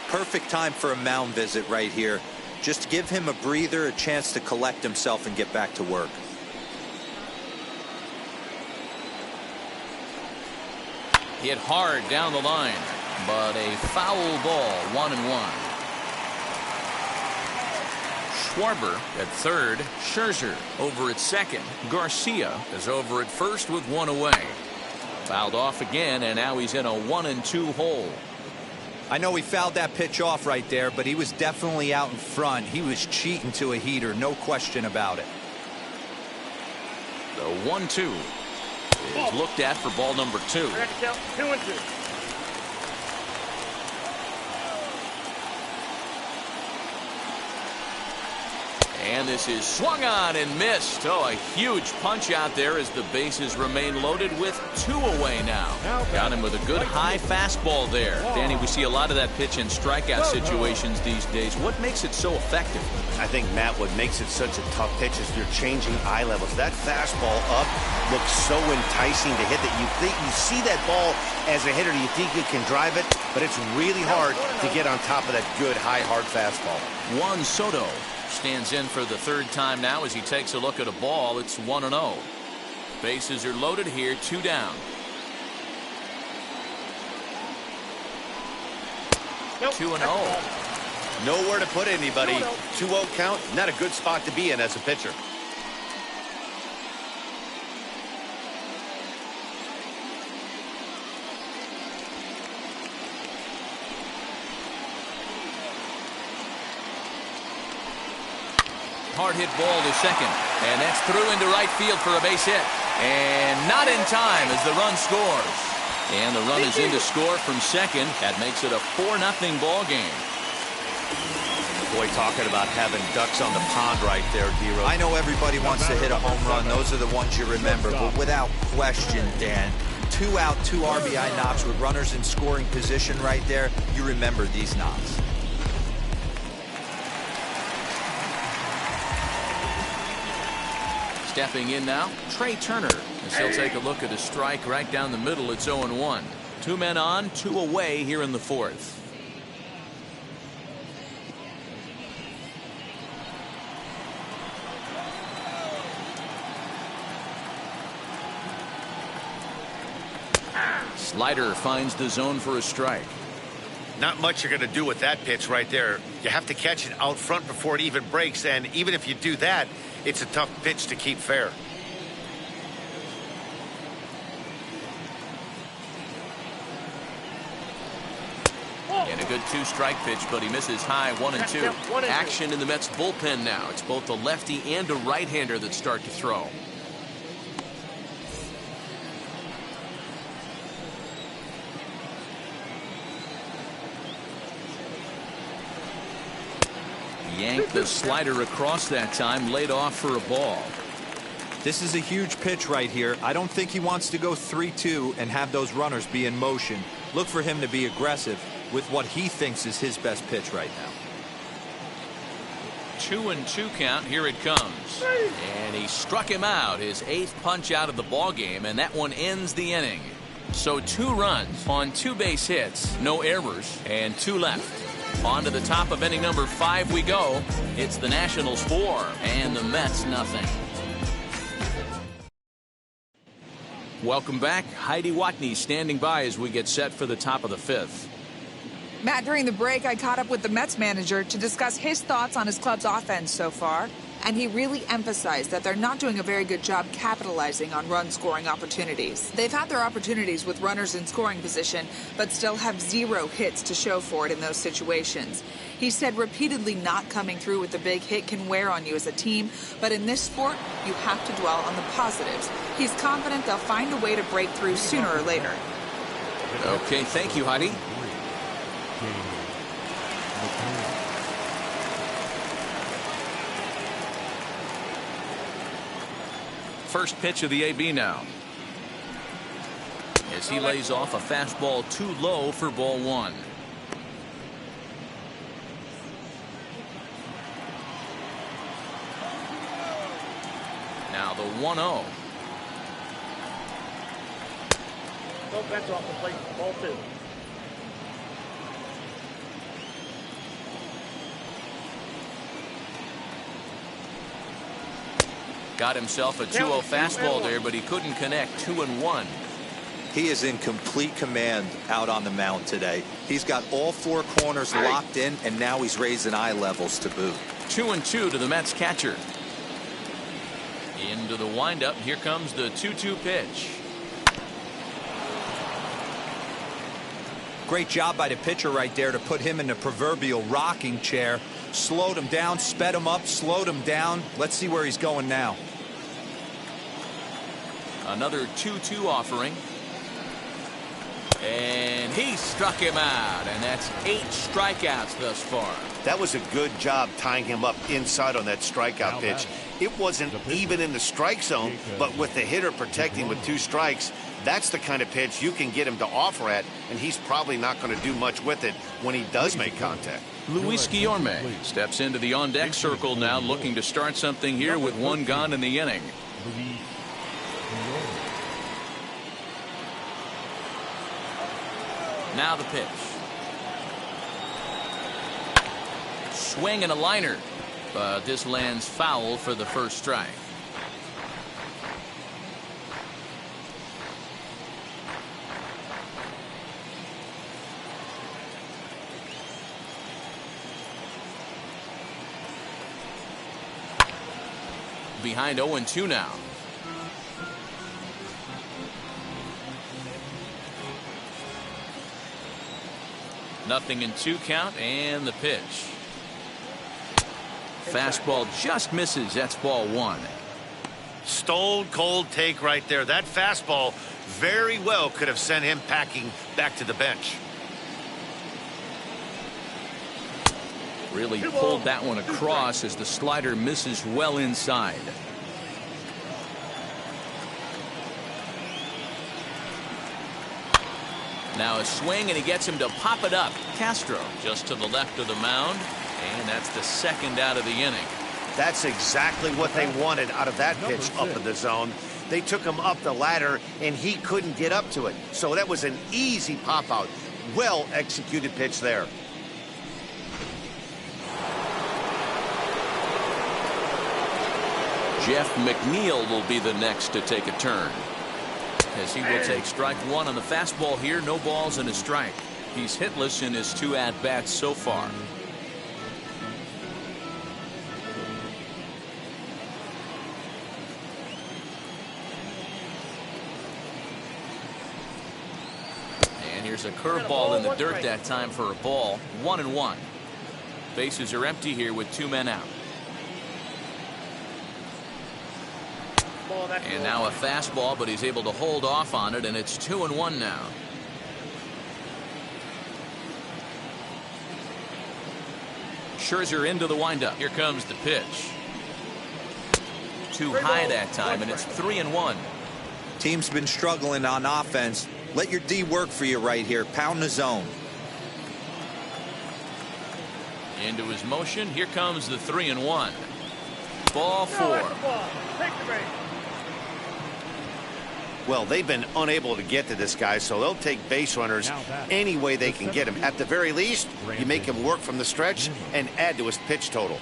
Perfect time for a mound visit right here. Just give him a breather, a chance to collect himself and get back to work. Hit hard down the line, but a foul ball, 1-1. Schwarber at third. Scherzer over at second. Garcia is over at first with 1 away. Fouled off again, and now he's in a 1-2 hole. I know he fouled that pitch off right there, but he was definitely out in front. He was cheating to a heater, no question about it. The 1-2 is looked at for ball number 2. 2-2. And this is swung on and missed. Oh, a huge punch out there as the bases remain loaded with 2 away now. Got him with a good high fastball there. Danny, we see a lot of that pitch in strikeout situations these days. What makes it so effective? I think, Matt, what makes it such a tough pitch is you're changing eye levels. That fastball up looks so enticing to hit that you think you see that ball as a hitter, you think you can drive it, but it's really hard to get on top of that good high hard fastball. Juan Soto stands in for the 3rd time now as he takes a look at a ball. It's 1-0. Bases are loaded here, 2 down. 2-0. Nowhere to put anybody. 2-0 count, not a good spot to be in as a pitcher. Hard hit ball to second, and that's through into right field for a base hit, and not in time as the run scores. And the run is in to score from second. That makes it a 4-0 ball game. Boy, talking about having ducks on the pond right there, D-Rose. I know everybody wants to hit a home run. Those are the ones you remember, but without question, Dan, 2 out, 2 RBI knocks with runners in scoring position right there. You remember these knocks. Stepping in now, Trey Turner, as he'll take a look at a strike right down the middle. It's 0-1. 2 men on, 2 away here in the 4th. Slider finds the zone for a strike. Not much you're going to do with that pitch right there. You have to catch it out front before it even breaks, and even if you do that, it's a tough pitch to keep fair. And a good 2-strike pitch, but he misses high, 1-2. Action in the Mets bullpen now. It's both a lefty and a right-hander that start to throw. Yanked the slider across that time, laid off for a ball. This is a huge pitch right here. I don't think he wants to go 3-2 and have those runners be in motion. Look for him to be aggressive with what he thinks is his best pitch right now. 2-2 count. Here it comes. And he struck him out, his 8th punch out of the ball game, and that one ends the inning. So 2 runs on 2 base hits, no errors, and 2 left. On to the top of inning number 5 we go. It's the Nationals 4 and the Mets nothing. Welcome back. Heidi Watney standing by as we get set for the top of the 5th. Matt, during the break, I caught up with the Mets manager to discuss his thoughts on his club's offense so far. And he really emphasized that they're not doing a very good job capitalizing on run-scoring opportunities. They've had their opportunities with runners in scoring position, but still have 0 hits to show for it in those situations. He said repeatedly not coming through with a big hit can wear on you as a team, but in this sport, you have to dwell on the positives. He's confident they'll find a way to break through sooner or later. Okay, thank you, Heidi. First pitch of the AB now. As he lays off a fastball too low for ball 1. Now the 1-0. No, that's off the plate. Ball 2. Got himself a 2-0 fastball there, but he couldn't connect. 2-1. He is in complete command out on the mound today. He's got all 4 corners locked in, and now he's raising eye levels to boot. 2-2 to the Mets catcher. Into the windup. Here comes the 2-2 pitch. Great job by the pitcher right there to put him in the proverbial rocking chair. Slowed him down, sped him up, slowed him down. Let's see where he's going now. Another 2-2 offering. And he struck him out, and that's 8 strikeouts thus far. That was a good job tying him up inside on that strikeout pitch. It wasn't even in the strike zone, but with the hitter protecting with 2 strikes, that's the kind of pitch you can get him to offer at, and he's probably not going to do much with it when he does make contact. Luis Guillorme steps into the on-deck circle now, looking to start something here with 1 gone in the inning. Now the pitch. Swing and a liner, but this lands foul for the first strike. Behind 0-2 now. Nothing in 2 count, and the pitch. Fastball just misses. That's ball 1. Stone cold take right there. That fastball very well could have sent him packing back to the bench. Really pulled that one across as the slider misses well inside. Now a swing, and he gets him to pop it up. Castro just to the left of the mound, and that's the 2nd out of the inning. That's exactly what they wanted out of that pitch up in the zone. They took him up the ladder, and he couldn't get up to it. So that was an easy pop-out. Well-executed pitch there. Jeff McNeil will be the next to take a turn, as he will take strike 1 on the fastball here. No balls and a strike. He's hitless in his 2 at-bats so far. And here's a curveball in the dirt that time for a ball. 1-1. Bases are empty here with 2 men out. And now a fastball, but he's able to hold off on it, and it's 2-1 now. Scherzer into the windup. Here comes the pitch. Too high that time, and it's 3-1. Team's been struggling on offense. Let your D work for you right here. Pound the zone. Into his motion. Here comes the 3-1. Ball 4. Take the break. Well, they've been unable to get to this guy, so they'll take base runners any way they can get him. At the very least, you make him work from the stretch and add to his pitch total.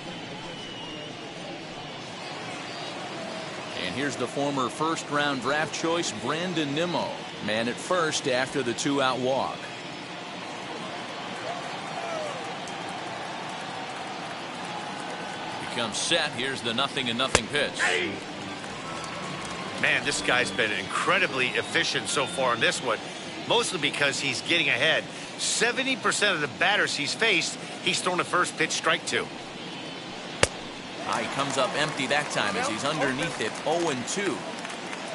And here's the former first-round draft choice, Brandon Nimmo. Man at first after the 2-out walk. Becomes set. Here's the 0-0 pitch. Hey. Man, this guy's been incredibly efficient so far in this one, mostly because he's getting ahead. 70% of the batters he's faced, he's thrown a first pitch strike to. He comes up empty that time as he's underneath it. 0-2.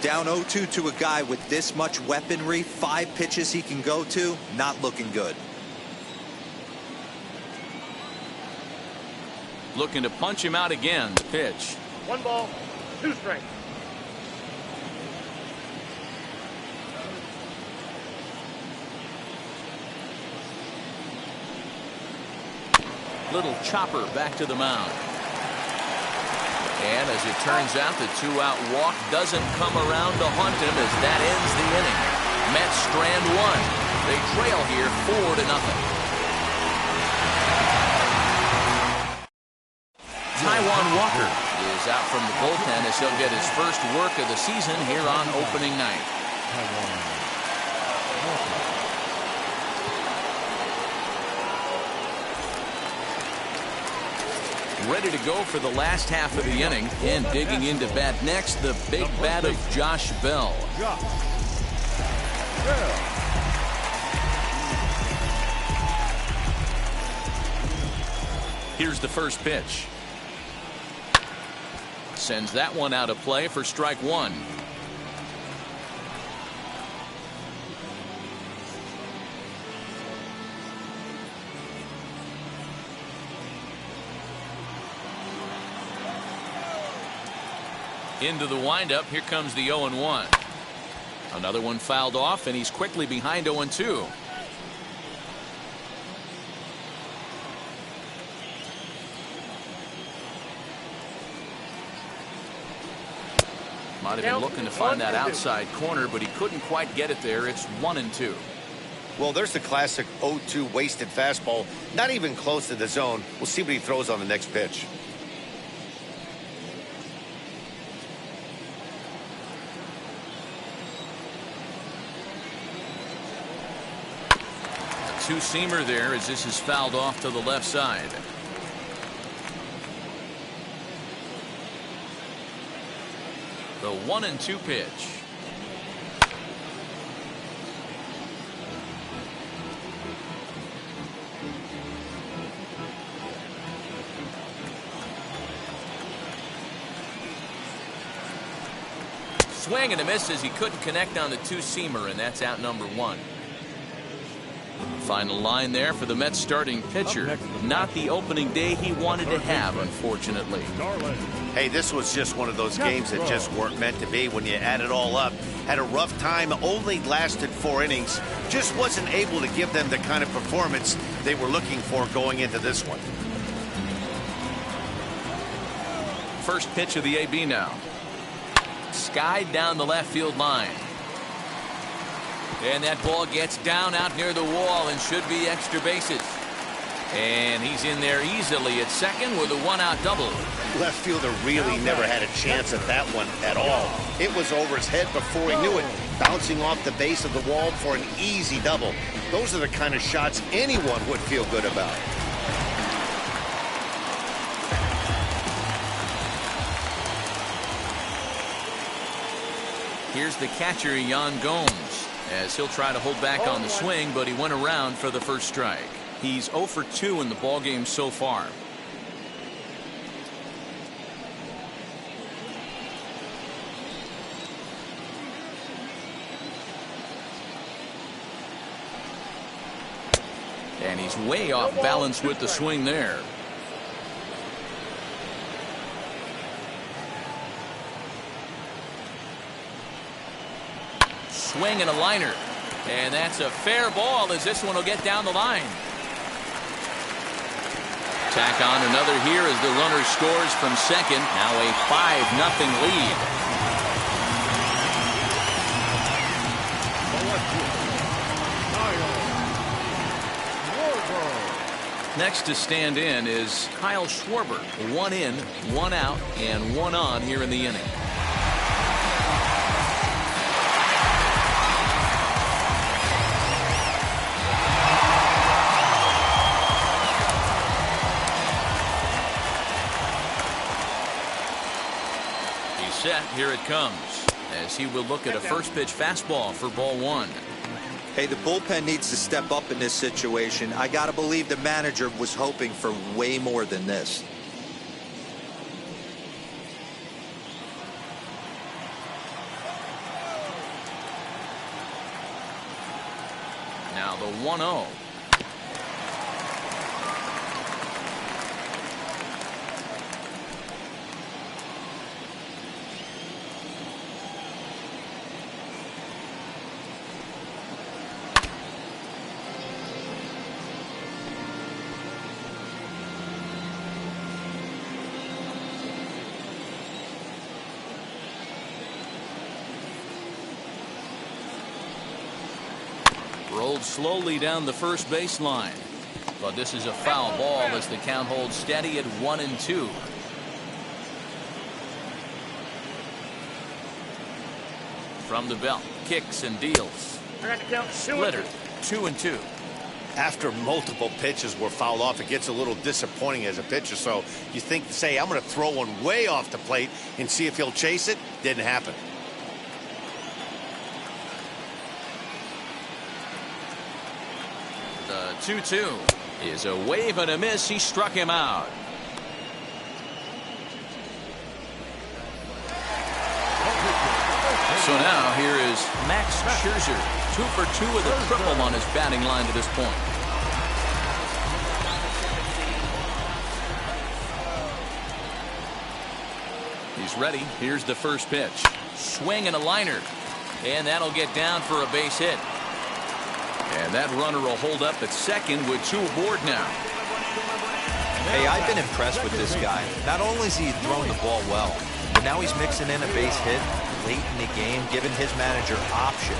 Down 0-2 to a guy with this much weaponry, 5 pitches he can go to, not looking good. Looking to punch him out again. The pitch. 1 ball, 2 strikes. Little chopper back to the mound. And as it turns out, the 2-out walk doesn't come around to haunt him as that ends the inning. Mets strand 1. They trail here 4-0. Taijuan Walker is out from the bullpen as he'll get his first work of the season here on opening night. Ready to go for the last half of the inning, and digging into bat next, the big bat of Josh Bell. Here's the first pitch. Sends that one out of play for strike 1. Into the windup. Here comes the 0-1. Another one fouled off, and he's quickly behind 0-2. Might have been looking to find that outside corner, but he couldn't quite get it there. It's 1-2. Well, there's the classic 0-2 wasted fastball. Not even close to the zone. We'll see what he throws on the next pitch. Two-seamer there as this is fouled off to the left side. The 1-2 pitch. Swing and a miss as he couldn't connect on the two-seamer, and that's out number 1. Final line there for the Mets starting pitcher. Not the opening day he wanted to have, unfortunately. Hey, this was just one of those games that just weren't meant to be when you add it all up. Had a rough time, only lasted 4 innings. Just wasn't able to give them the kind of performance they were looking for going into this one. First pitch of the AB now. Skied down the left field line. And that ball gets down out near the wall and should be extra bases. And he's in there easily at second with a 1-out double. Left fielder really never had a chance at that one at all. It was over his head before he knew it, bouncing off the base of the wall for an easy double. Those are the kind of shots anyone would feel good about. Here's the catcher, Yan Gomes, as he'll try to hold back on the swing, but he went around for the first strike. He's 0 for 2 in the ballgame so far. And he's way off balance with the swing there. Swing and a liner. And that's a fair ball as this one will get down the line. Tack on another here as the runner scores from second. Now a 5-0 lead. Next to stand in is Kyle Schwarber. 1 in, 1 out, and 1 on here in the inning. Set. Here it comes as he will look at a first pitch fastball for ball 1. Hey, the bullpen needs to step up in this situation. I got to believe the manager was hoping for way more than this. Now the 1-0. Rolled slowly down the first baseline, but this is a foul ball as the count holds steady at 1-2. From the belt, kicks and deals. Splitter, 2-2. After multiple pitches were fouled off, it gets a little disappointing as a pitcher. So you think to say, I'm going to throw one way off the plate and see if he'll chase it. Didn't happen. The 2-2 is a wave and a miss. He struck him out. So now here is Max Scherzer, 2 for 2 with a triple on his batting line to this point. He's ready. Here's the first pitch. Swing and a liner. And that'll get down for a base hit. And that runner will hold up at second with 2 aboard now. Hey, I've been impressed with this guy. Not only is he throwing the ball well, but now he's mixing in a base hit late in the game, giving his manager options.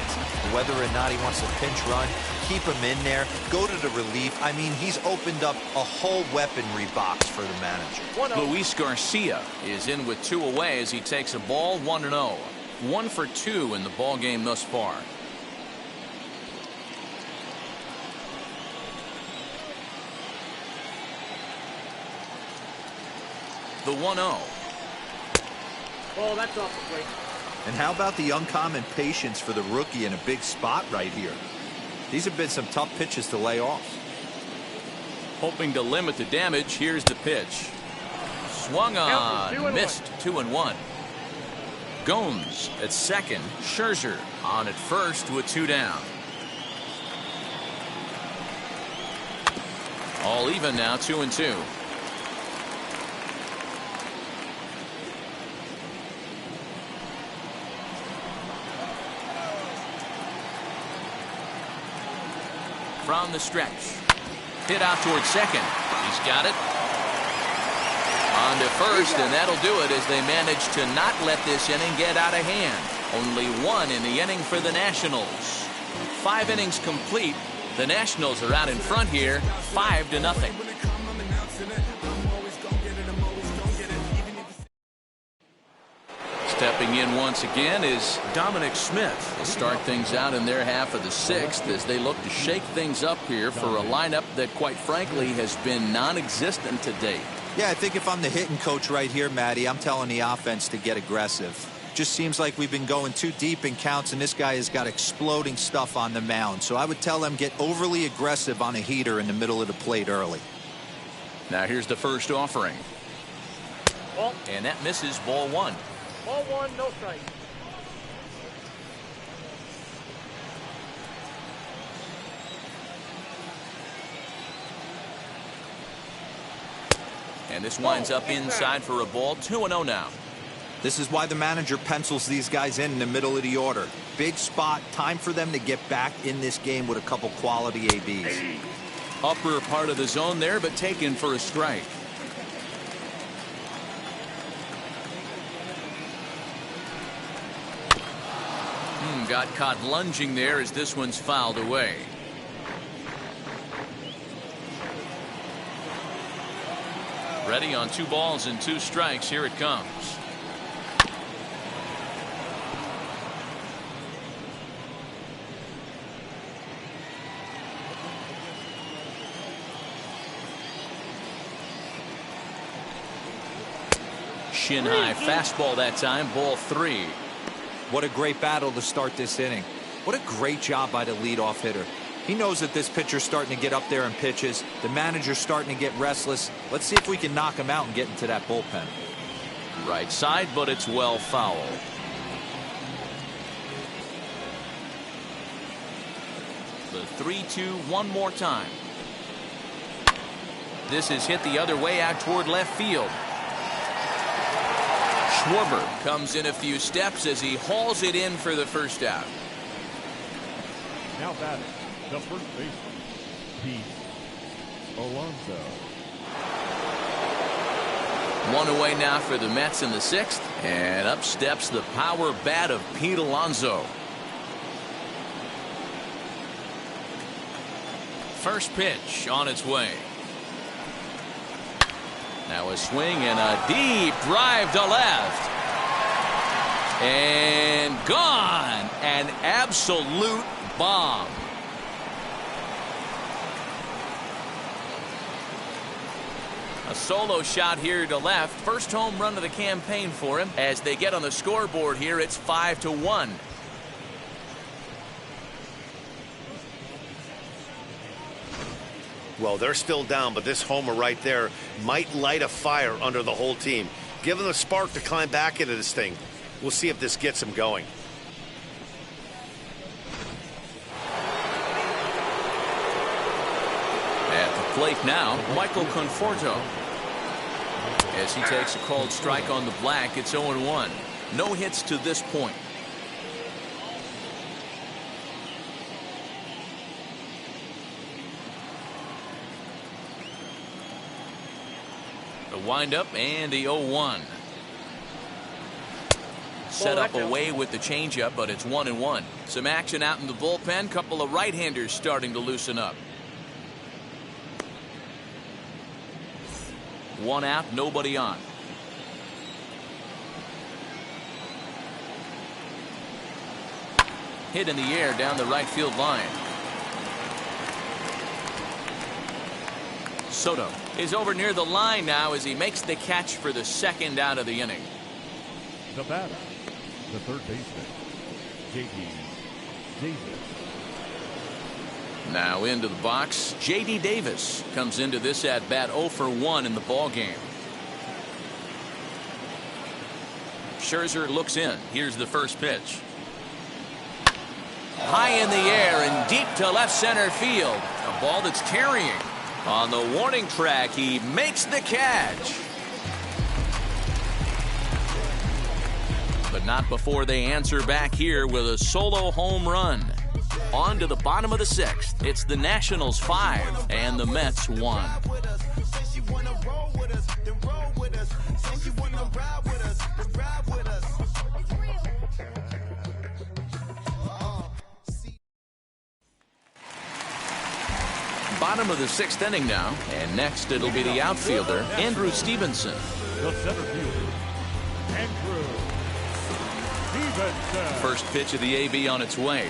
Whether or not he wants a pinch run, keep him in there, go to the relief. I mean, he's opened up a whole weaponry box for the manager. Luis Garcia is in with 2 away as he takes a ball 1-0. 1 for 2 in the ball game thus far. The 1-0. Oh, that's off the plate. And how about the uncommon patience for the rookie in a big spot right here? These have been some tough pitches to lay off. Hoping to limit the damage. Here's the pitch. Swung on. Missed. 2-1. Gomes at second. Scherzer on at first with 2 down. All even now. 2-2. From the stretch. Hit out towards second. He's got it. On to first, and that'll do it as they manage to not let this inning get out of hand. Only 1 in the inning for the Nationals. 5 innings complete. The Nationals are out in front here, 5-0. Stepping in once again is Dominic Smith. They'll start things out in their half of the 6th as they look to shake things up here for a lineup that, quite frankly, has been non-existent to date. Yeah, I think if I'm the hitting coach right here, Matty, I'm telling the offense to get aggressive. Just seems like we've been going too deep in counts, and this guy has got exploding stuff on the mound. So I would tell them get overly aggressive on a heater in the middle of the plate early. Now here's the first offering. And that misses. Ball 1. Ball 1, no strike. And this winds up inside for a ball. 2-0 now. This is why the manager pencils these guys in the middle of the order. Big spot, time for them to get back in this game with a couple quality ABs. Upper part of the zone there, but taken for a strike. Got caught lunging there as this one's fouled away. Ready on 2 balls and 2 strikes. Here it comes. Shin high fastball that time. Ball 3. What a great battle to start this inning. What a great job by the leadoff hitter. He knows that this pitcher's starting to get up there in pitches. The manager's starting to get restless. Let's see if we can knock him out and get into that bullpen. Right side, but it's well foul. The 3-2 one more time. This is hit the other way out toward left field. Schwarber comes in a few steps as he hauls it in for the first out. Now batting, the first baseman, Pete Alonso. 1 away now for the Mets in the 6th, and up steps the power bat of Pete Alonso. First pitch on its way. Now a swing and a deep drive to left. And gone. An absolute bomb. A solo shot here to left. First home run of the campaign for him. As they get on the scoreboard here, it's 5-1. Well, they're still down, but this homer right there might light a fire under the whole team. Give them a spark to climb back into this thing. We'll see if this gets them going. At the plate now, Michael Conforto. As he takes a called strike on the black, it's 0-1. No hits to this point. The windup and the 0-1. Set up away with the changeup, but it's 1-1. Some action out in the bullpen. Couple of right-handers starting to loosen up. 1 out, nobody on. Hit in the air down the right field line. Soto is over near the line now as he makes the catch for the second out of the inning. The batter, the third baseman, J.D. Davis. Now into the box, J.D. Davis comes into this at bat 0 for 1 in the ball game. Scherzer looks in. Here's the first pitch. High in the air and deep to left center field. A ball that's carrying. On the warning track, he makes the catch. But not before they answer back here with a solo home run. On to the bottom of the 6th. It's the Nationals 5 and the Mets 1. Bottom of the 6th inning now, and next it'll be the outfielder, Andrew Stevenson. The center fielder, Andrew Stevenson. First pitch of the AB on its way.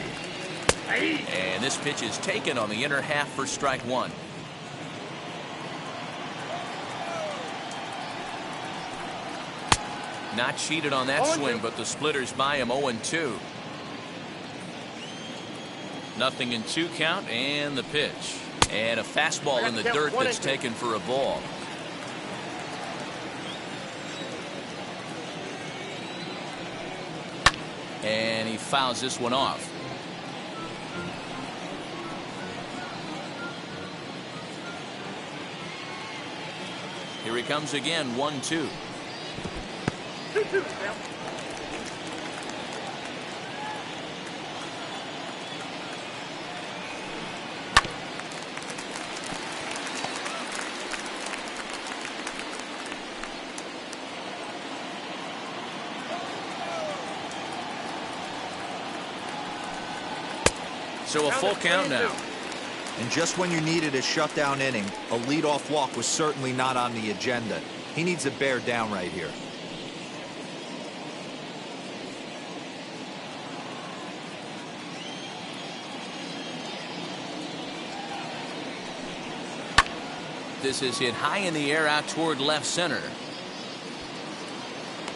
And this pitch is taken on the inner half for strike 1. Not cheated on that swing, but the splitters by him 0-2. Nothing in 2 count, and the pitch. And a fastball in the dirt that's taken for a ball. And he fouls this one off. Here he comes again, 1-2. 2-2, So a full count now. And just when you needed a shutdown inning, a leadoff walk was certainly not on the agenda. He needs to bear down right here. This is hit high in the air out toward left center.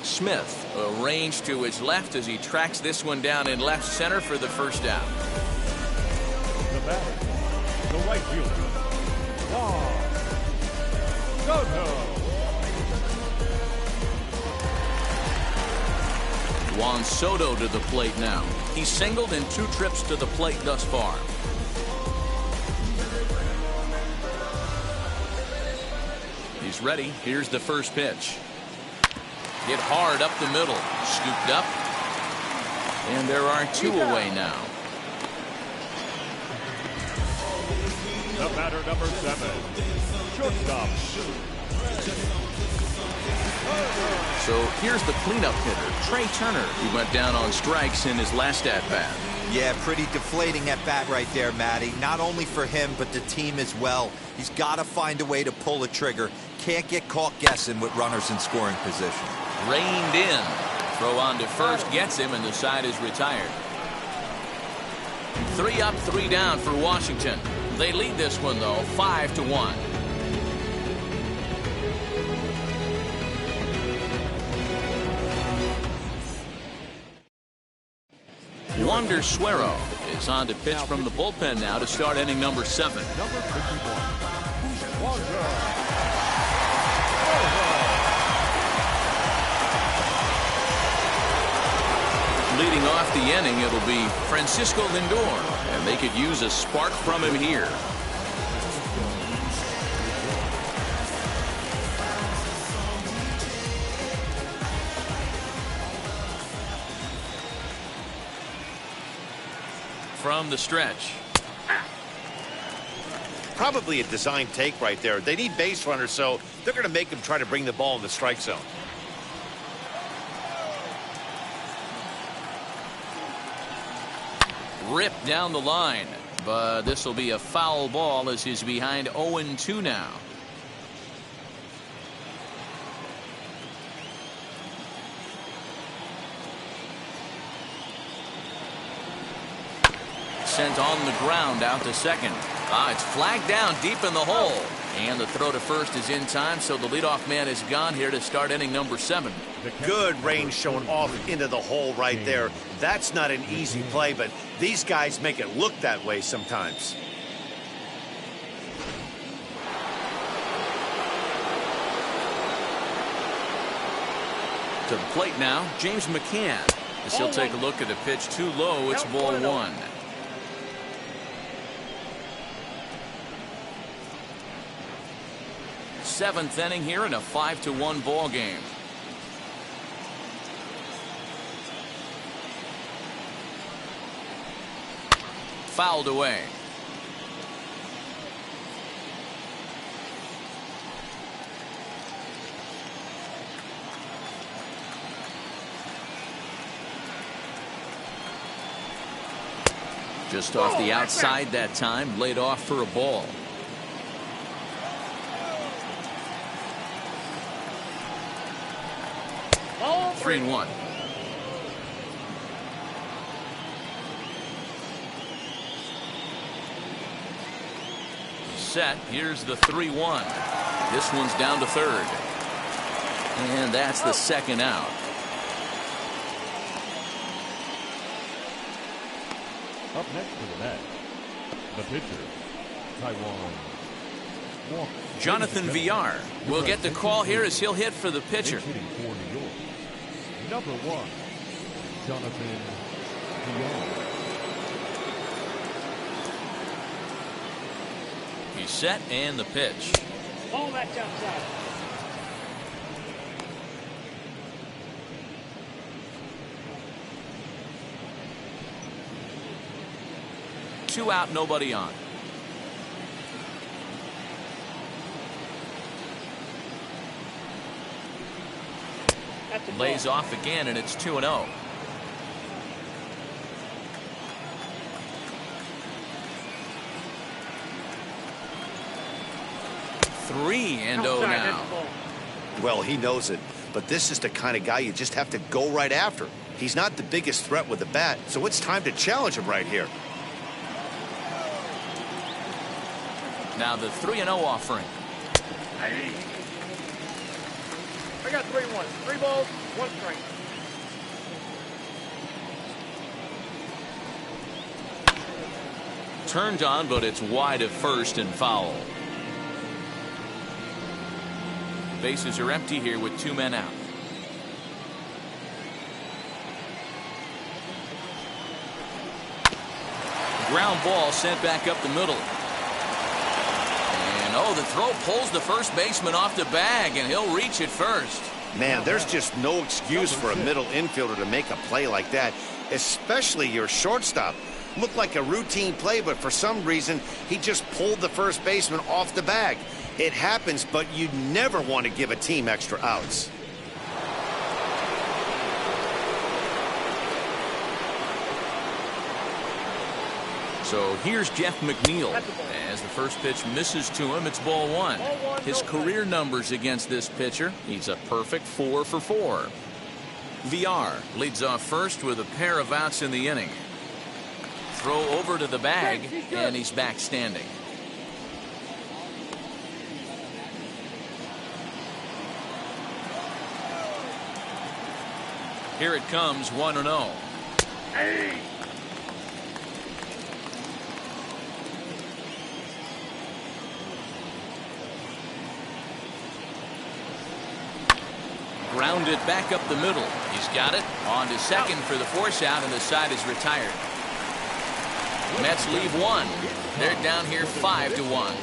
Smith arranged to his left as he tracks this one down in left center for the first out. The batter, the right fielder, Juan Soto to the plate now. He's singled in 2 trips to the plate thus far. He's ready. Here's the first pitch. Hit hard up the middle. Scooped up. And there are 2 away now. The batter, number 7, shortstop. So here's the cleanup hitter, Trey Turner, who went down on strikes in his last at-bat. Yeah, pretty deflating at bat right there, Matty. Not only for him, but the team as well. He's got to find a way to pull a trigger. Can't get caught guessing with runners in scoring position. Reined in. Throw on to first gets him, and the side is retired. 3 up, 3 down for Washington. They lead this one, though, 5-1. Wander Suero is on to pitch from the bullpen now to start inning number 7. Number 51, Wander. Leading off the inning, it'll be Francisco Lindor, and they could use a spark from him here. From the stretch. Probably a design take right there. They need base runners, so they're going to make them try to bring the ball in the strike zone. Ripped down the line, but this will be a foul ball as he's behind 0-2 now. Sent on the ground out to second. It's flagged down deep in the hole. And the throw to first is in time, so the leadoff man is gone here to start inning number 7. Good range showing off into the hole right there. That's not an easy play, but these guys make it look that way sometimes. To the plate now, James McCann. As he'll take a look at the pitch too low, it's ball 1. Seventh inning here in a 5-1 ball game. Fouled away. Just off the outside that time, laid off for a ball. Ball 3-1. Set. Here's the 3-1. This one's down to third. And that's the second out. Up next to the net, the pitcher, Taiwan Walker. Jonathan Villar will get the call here as he'll hit for the pitcher. Hitting for New York, number 1, Jonathan Villar. He's set and the pitch. Ball that's outside. Two out, nobody on. That's a Lays ball. off again, and it's 2-0. 3-0 now. Well, he knows it, but this is the kind of guy you just have to go right after. He's not the biggest threat with the bat, so it's time to challenge him right here. Now the 3-0 offering. I got 3-1. 3 balls, 1 strike. Turned on, but it's wide of first and foul. Bases are empty here with 2 men out. Ground ball sent back up the middle. And oh, the throw pulls the first baseman off the bag, and he'll reach it first. Man, there's just no excuse for a middle infielder to make a play like that, especially your shortstop. Looked like a routine play, but for some reason, he just pulled the first baseman off the bag. It happens, but you never want to give a team extra outs. So here's Jeff McNeil. As the first pitch misses to him, it's ball 1. His career numbers against this pitcher, he's a perfect 4 for 4. VR leads off first with a pair of outs in the inning. Throw over to the bag, and he's back standing. Here it comes, 1-0. Hey! Grounded back up the middle. He's got it. On to second for the force out, and the side is retired. Mets leave 1. They're down here 5-1.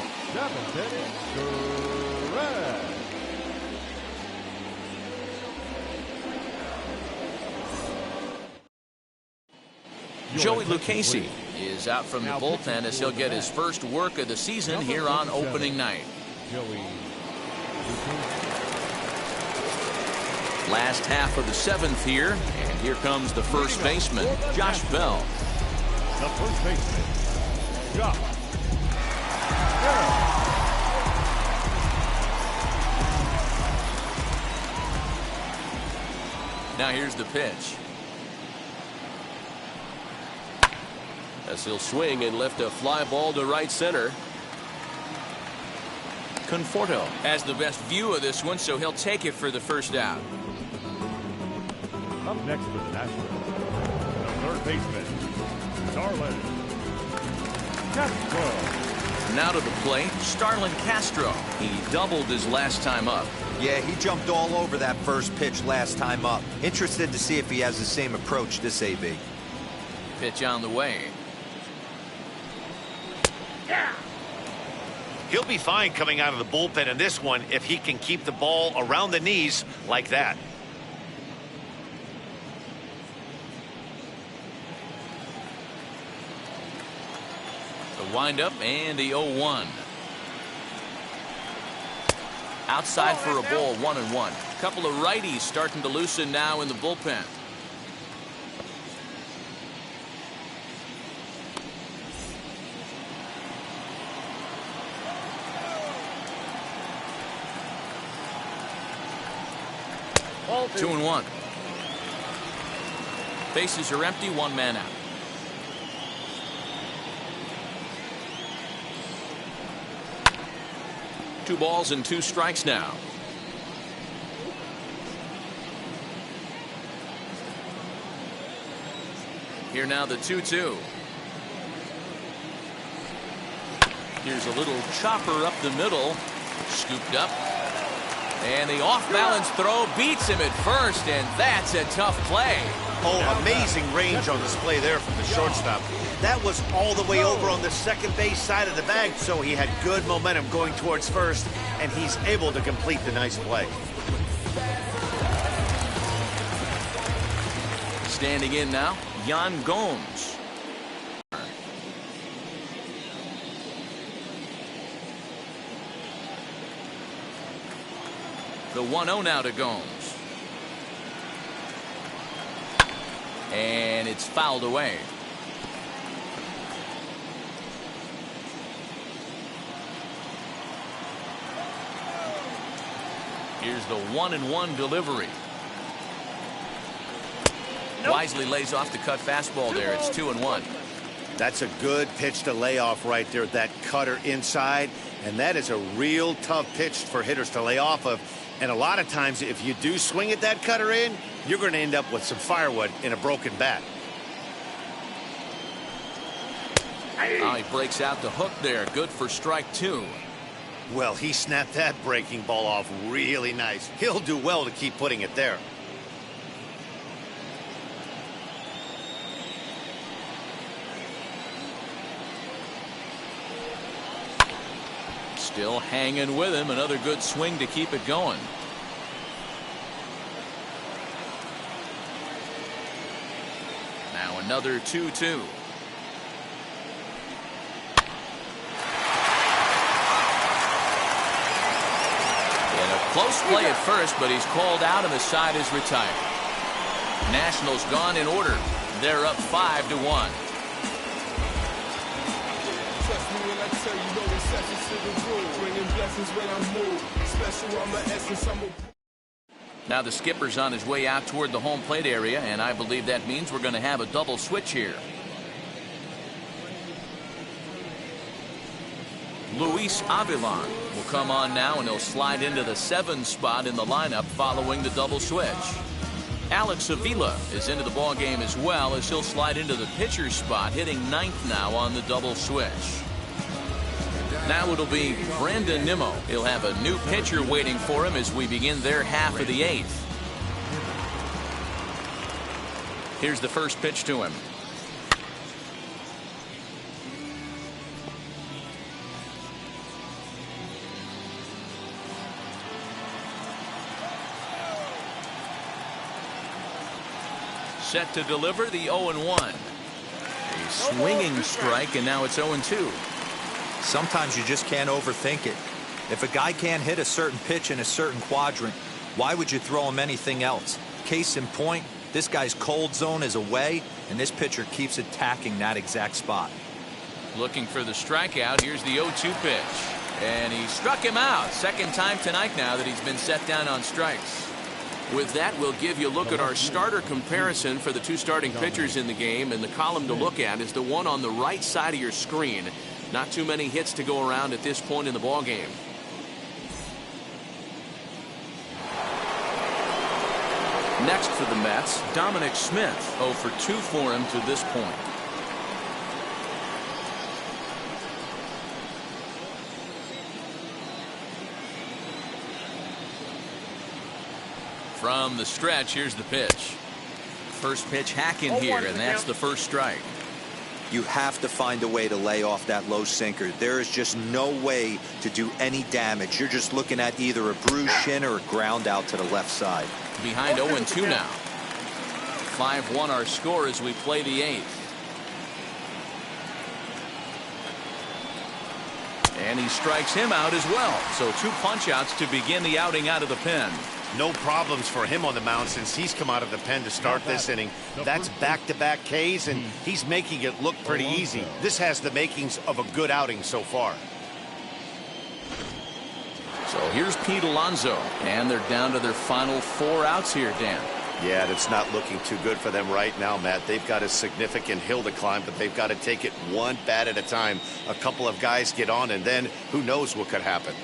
Joey Lucchesi is out from the bullpen as he'll get his first work of the season here on opening night. Last half of the 7th here, and here comes the first baseman, Josh Bell. The first baseman, Josh Bell. Now here's the pitch. As he'll swing and lift a fly ball to right center. Conforto has the best view of this one, so he'll take it for the first out. Up next for the Nationals, the third baseman, Starlin Castro. Now to the plate, Starlin Castro. He doubled his last time up. Yeah, he jumped all over that first pitch last time up. Interested to see if he has the same approach this AB. Pitch on the way. He'll be fine coming out of the bullpen in this one if he can keep the ball around the knees like that. The windup and the 0-1. Outside for a ball, 1-1. Couple of righties starting to loosen now in the bullpen. Ball 2-1. Bases are empty, 1 man out. Two balls and 2 strikes now. Here now the 2-2. Here's a little chopper up the middle. Scooped up. And the off-balance throw beats him at first, and that's a tough play. Oh, amazing range on display there from the shortstop. That was all the way over on the second base side of the bag, so he had good momentum going towards first, and he's able to complete the nice play. Standing in now, Yan Gomes. The 1-0 now to Gomes. And it's fouled away. Here's the 1-1 delivery. Wisely lays off the cut fastball there. It's 2-1. That's a good pitch to lay off right there, that cutter inside. And that is a real tough pitch for hitters to lay off of. And a lot of times, if you do swing at that cutter in, you're going to end up with some firewood in a broken bat. Oh, he breaks out the hook there. Good for strike 2. Well, he snapped that breaking ball off really nice. He'll do well to keep putting it there. Still hanging with him. Another good swing to keep it going. Now another 2-2. Close play at first, but he's called out and the side is retired. Nationals gone in order. They're up 5-1. Now the skipper's on his way out toward the home plate area, and I believe that means we're going to have a double switch here. Luis Avilan will come on now, and he'll slide into the 7 spot in the lineup following the double switch. Alex Avila is into the ball game as well, as he'll slide into the pitcher spot, hitting 9th now on the double switch. Now it'll be Brandon Nimmo. He'll have a new pitcher waiting for him as we begin their half of the 8th. Here's the first pitch to him. Set to deliver the 0-1. A swinging strike, and now it's 0-2. Sometimes you just can't overthink it. If a guy can't hit a certain pitch in a certain quadrant, why would you throw him anything else? Case in point, this guy's cold zone is away, and this pitcher keeps attacking that exact spot. Looking for the strikeout. Here's the 0-2 pitch. And he struck him out. Second time tonight now that he's been set down on strikes. With that, we'll give you a look at our starter comparison for the 2 starting pitchers in the game. And the column to look at is the one on the right side of your screen. Not too many hits to go around at this point in the ball game. Next for the Mets, Dominic Smith. 0 for 2 for him to this point. From the stretch, here's the pitch. First pitch hacking here, and that's the first strike. You have to find a way to lay off that low sinker. There is just no way to do any damage. You're just looking at either a bruised shin or a ground out to the left side. Behind 0-2 now. 5-1 our score as we play the 8th. And he strikes him out as well. So 2 punch-outs to begin the outing out of the pen. No problems for him on the mound since he's come out of the pen to start this inning. That's back-to-back Ks, and he's making it look pretty easy. This has the makings of a good outing so far. So here's Pete Alonso, and they're down to their final 4 outs here, Dan. Yeah, it's not looking too good for them right now, Matt. They've got a significant hill to climb, but they've got to take it one bat at a time. A couple of guys get on, and then who knows what could happen.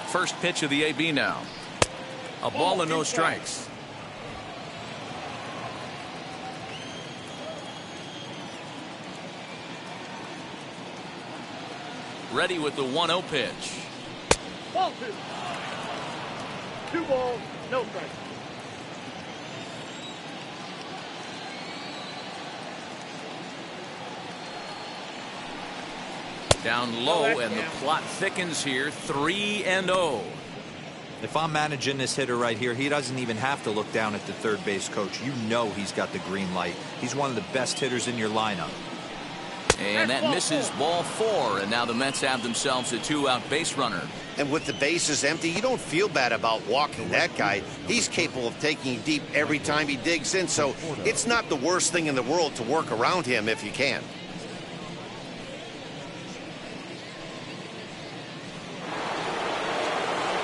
First pitch of the AB now. A ball and no strikes. Ready with the 1-0 pitch. Ball 2. 2 balls, no strikes. Down low, and the plot thickens here. 3-0. If I'm managing this hitter right here, he doesn't even have to look down at the third base coach. You know he's got the green light. He's one of the best hitters in your lineup. And that misses ball 4, and now the Mets have themselves a 2-out base runner. And with the bases empty, you don't feel bad about walking that guy. He's capable of taking you deep every time he digs in, so it's not the worst thing in the world to work around him if you can.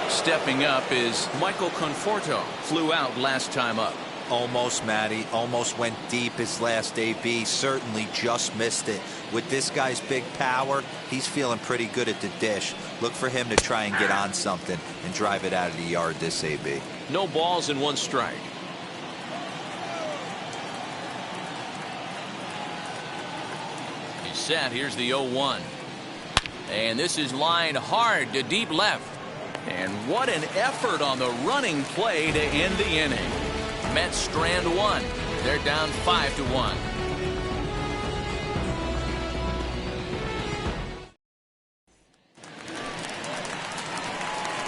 Stepping up is Michael Conforto. Flew out last time up. Almost, Matty. Almost went deep his last AB. Certainly just missed it. With this guy's big power, he's feeling pretty good at the dish. Look for him to try and get on something and drive it out of the yard this AB. No balls and 1 strike. He's set. Here's the 0-1. And this is lined hard to deep left. And what an effort on the running play to end the inning. Mets strand 1. They're down 5-1.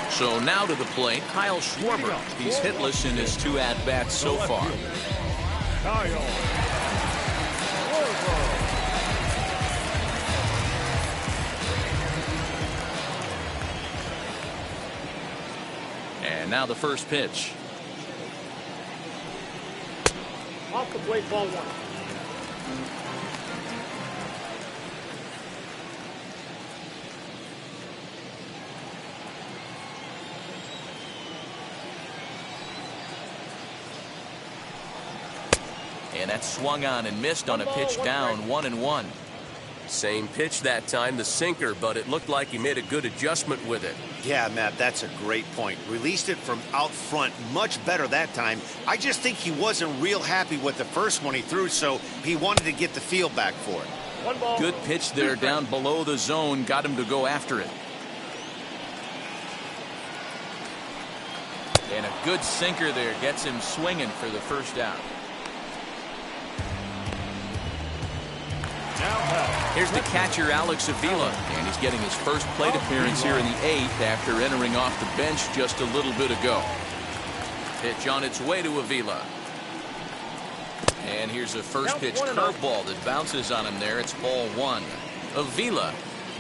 So now to the plate, Kyle Schwarber. He's hitless in his 2 at-bats so far. Kyle Schwarber. And now the first pitch. Off the plate, ball 1. And that's swung on and missed on a pitch down, 1-1. Same pitch that time, the sinker, but it looked like he made a good adjustment with it. Yeah, Matt, that's a great point. Released it from out front much better that time. I just think he wasn't real happy with the first one he threw, so he wanted to get the feel back for it. 1 ball. Good pitch there down below the zone. Got him to go after it. And a good sinker there gets him swinging for the first out. Here's the catcher, Alex Avila, and he's getting his first plate appearance here in the 8th after entering off the bench just a little bit ago. Pitch on its way to Avila. And here's a first pitch curveball that bounces on him there. It's ball 1. Avila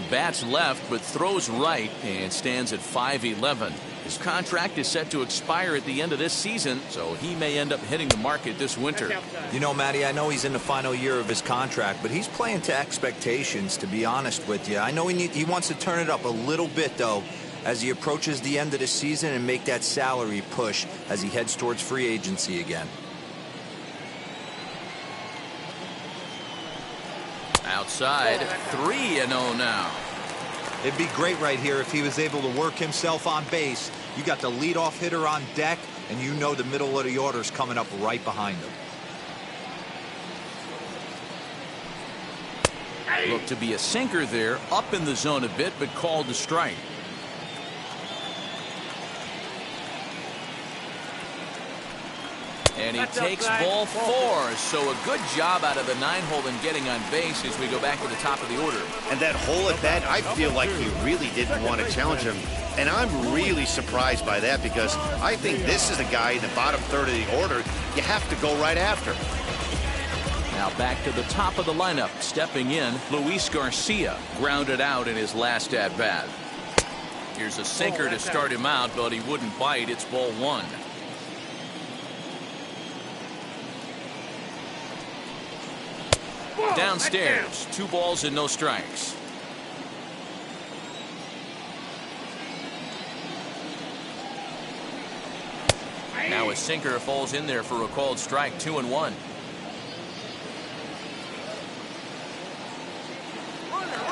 bats left but throws right and stands at 5'11". His contract is set to expire at the end of this season, so he may end up hitting the market this winter. You know, Matty, I know he's in the final year of his contract, but he's playing to expectations, to be honest with you. I know he wants to turn it up a little bit, though, as he approaches the end of the season and make that salary push as he heads towards free agency again. Outside, 3-0 now. It'd be great right here if he was able to work himself on base. You got the leadoff hitter on deck, and you know the middle of the order's coming up right behind him. Looked to be a sinker there, up in the zone a bit, but called to strike. And he takes ball 4, so a good job out of the 9-hole in getting on base as we go back to the top of the order. And that hole at bat, I feel like he really didn't want to challenge him. And I'm really surprised by that because I think this is a guy in the bottom third of the order you have to go right after. Now back to the top of the lineup. Stepping in, Luis Garcia grounded out in his last at-bat. Here's a sinker to start him out, but he wouldn't bite. It's ball 1. Downstairs, 2 balls and no strikes. Now a sinker falls in there for a called strike, 2-1.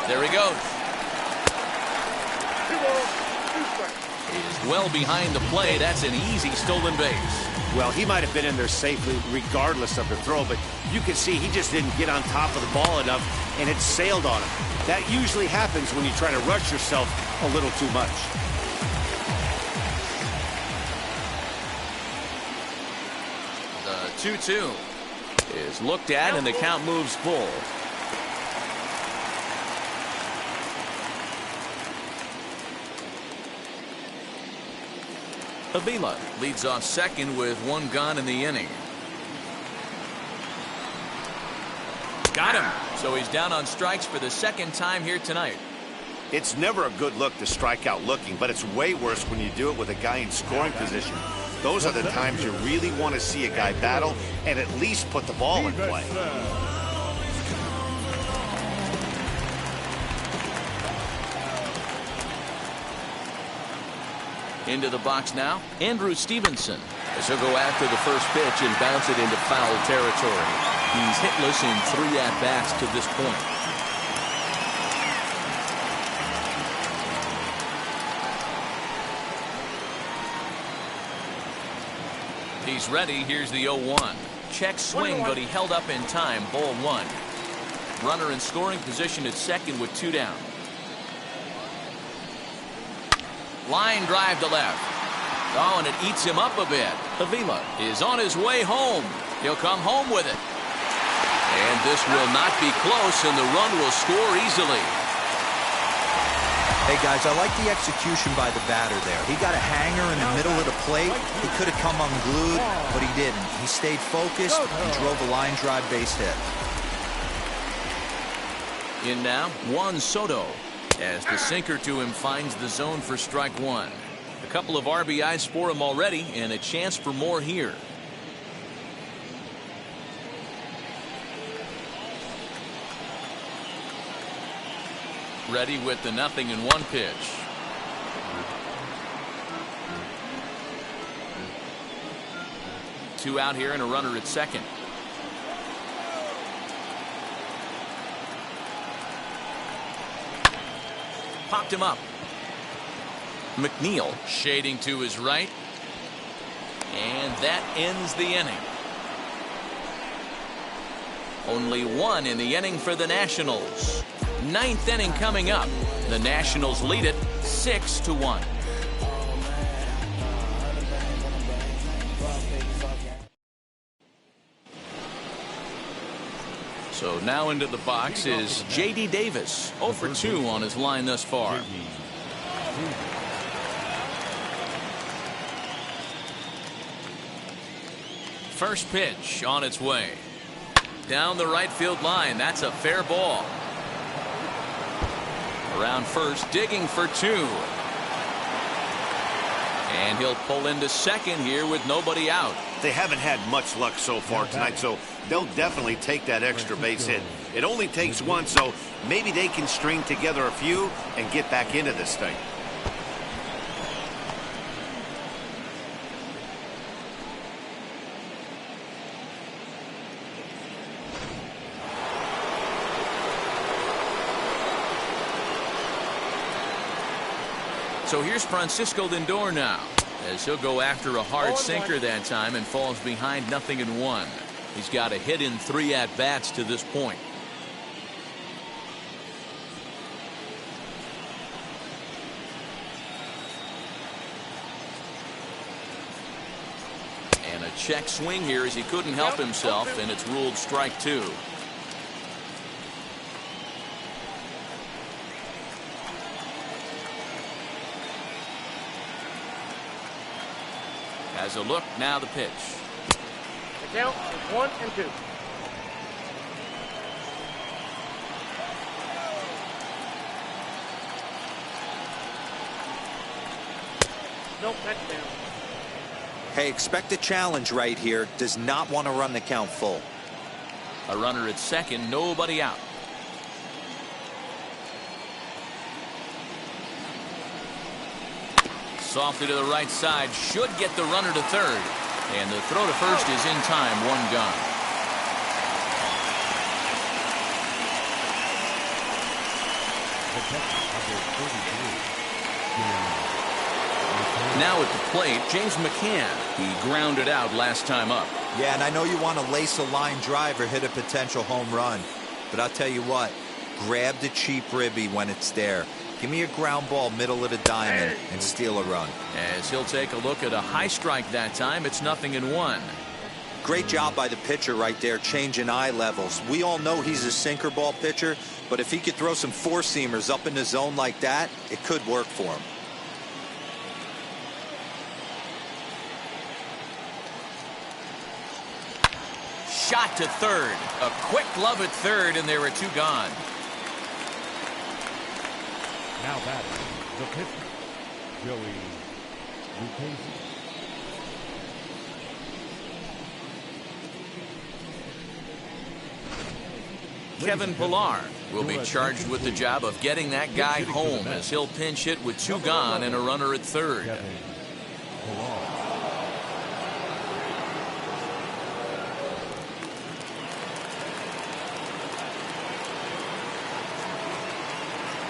There he goes. He's well behind the play. That's an easy stolen base. Well, he might have been in there safely regardless of the throw, but you can see he just didn't get on top of the ball enough, and it sailed on him. That usually happens when you try to rush yourself a little too much. The 2-2 is looked at, and the count moves full. Avila leads off second with 1 gone in the inning. Got him. So he's down on strikes for the second time here tonight. It's never a good look to strike out looking, but it's way worse when you do it with a guy in scoring position. Those are the times you really want to see a guy battle and at least put the ball in play. Into the box now, Andrew Stevenson. As he'll go after the first pitch and bounce it into foul territory. He's hitless in 3 at-bats to this point. He's ready. Here's the 0-1. Check swing, but he held up in time. Ball 1. Runner in scoring position at second with 2 down. Line drive to left. Oh, and it eats him up a bit. Avila is on his way home. He'll come home with it. And this will not be close, and the run will score easily. Hey, guys, I like the execution by the batter there. He got a hanger in the middle of the plate. He could have come unglued, but he didn't. He stayed focused and drove a line drive base hit. In now, Juan Soto. As the sinker to him finds the zone for strike 1. A couple of RBIs for him already, and a chance for more here. Ready with the 0-1 pitch. Two out here and a runner at second. Popped him up. McNeil shading to his right. And that ends the inning. Only 1 in the inning for the Nationals. 9th inning coming up. The Nationals lead it 6-1. So now into the box is J.D. Davis. 0 for 2 on his line thus far. First pitch on its way. Down the right field line. That's a fair ball. Around first, digging for 2. And he'll pull into second here with nobody out. They haven't had much luck so far tonight, so they'll definitely take that extra base hit. It only takes 1, so maybe they can string together a few and get back into this thing. So here's Francisco Lindor now, as he'll go after a hard sinker that time and falls behind 0-1. He's got a hit in 3 at-bats to this point. And a check swing here as he couldn't help himself, and it's ruled strike 2. Has a look, now the pitch. The count is 1 and 2. Nope, that's down. Hey, expect a challenge right here. Does not want to run the count full. A runner at second, nobody out. Softly to the right side, should get the runner to third. And the throw to first is in time, 1 gone. Now at the plate, James McCann. He grounded out last time up. Yeah, and I know you want to lace a line drive or hit a potential home run. But I'll tell you what, grab the cheap ribby when it's there. Give me a ground ball middle of the diamond and steal a run. As he'll take a look at a high strike that time, it's 0-1. Great job by the pitcher right there, changing eye levels. We all know he's a sinker ball pitcher, but if he could throw some four-seamers up in the zone like that, it could work for him. shot to third. A quick glove at third, and there are 2 gone. Now batting, the pitcher, Joey Lucchesi. Kevin Pillar will be charged with the job of getting that guy home as he'll pinch hit with 2 gone and a runner at third.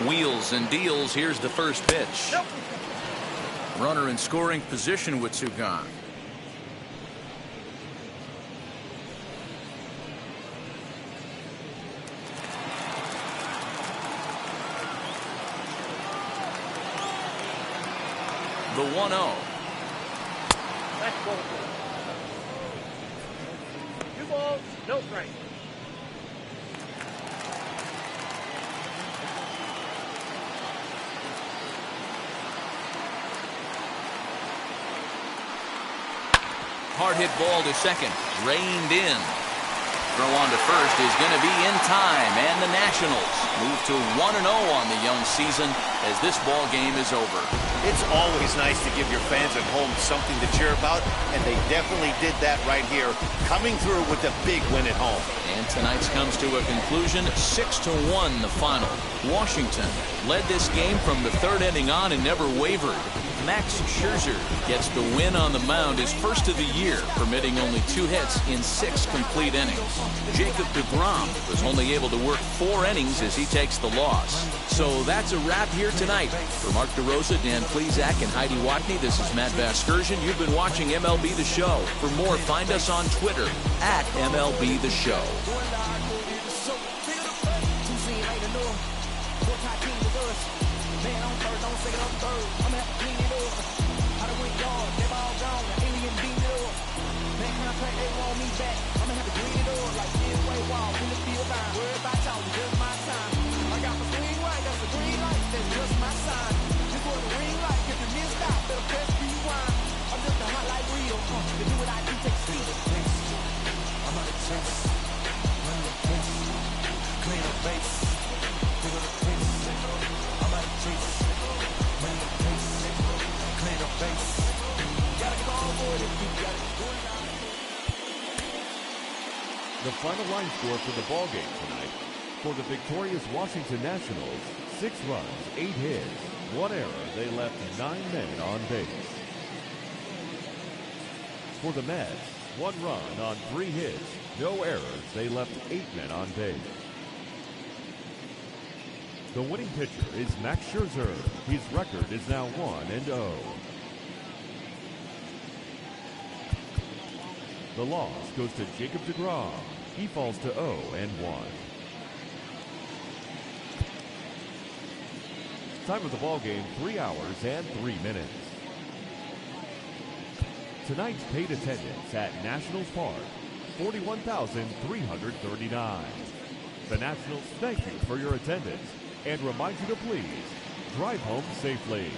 Wheels and deals. Here's the first pitch. Runner in scoring position with 2 gone. The 1-0. That's ball 2 balls, no strike. Hard hit ball to second. Reined in. Throw on to first is going to be in time, and the Nationals move to 1-0 on the young season as this ball game is over. It's always nice to give your fans at home something to cheer about, and they definitely did that right here, coming through with a big win at home. And tonight's comes to a conclusion, 6-1 the final. Washington led this game from the 3rd inning on and never wavered. Max Scherzer gets the win on the mound, his first of the year, permitting only 2 hits in 6 complete innings. Jacob deGrom was only able to work 4 innings as he takes the loss. So that's a wrap here tonight. For Mark DeRosa, Dan Plesac, and Heidi Watney, this is Matt Vasgersian. You've been watching MLB The Show. For more, find us on Twitter at MLB The Show. The final line score for the ball game tonight. For the victorious Washington Nationals, 6 runs, 8 hits, 1 error. They left 9 men on base. For the Mets, 1 run on 3 hits, no errors. They left 8 men on base. The winning pitcher is Max Scherzer. His record is now 1-0. The loss goes to Jacob deGrom. He falls to 0-1. Time of the ball game, 3 hours and 3 minutes. Tonight's paid attendance at Nationals Park, 41,339. The Nationals thank you for your attendance and remind you to please drive home safely.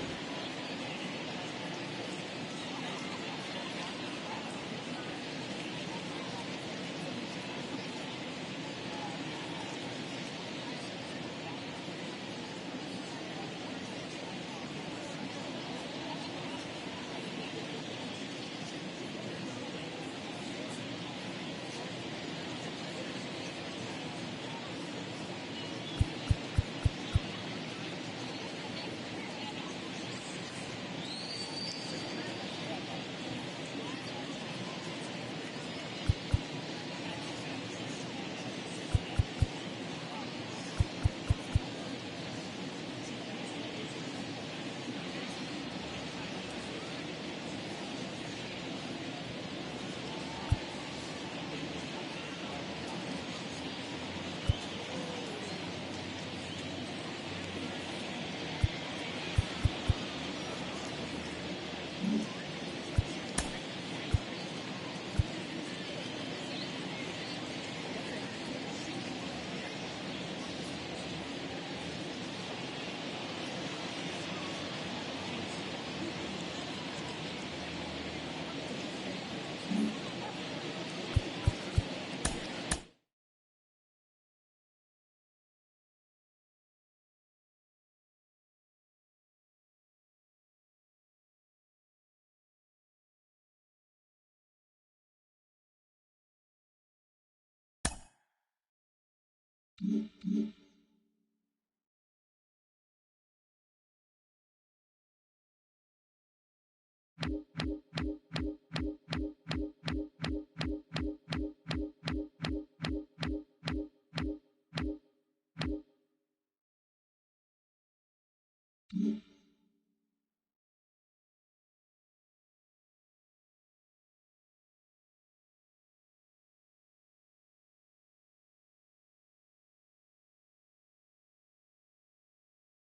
Mm-hmm.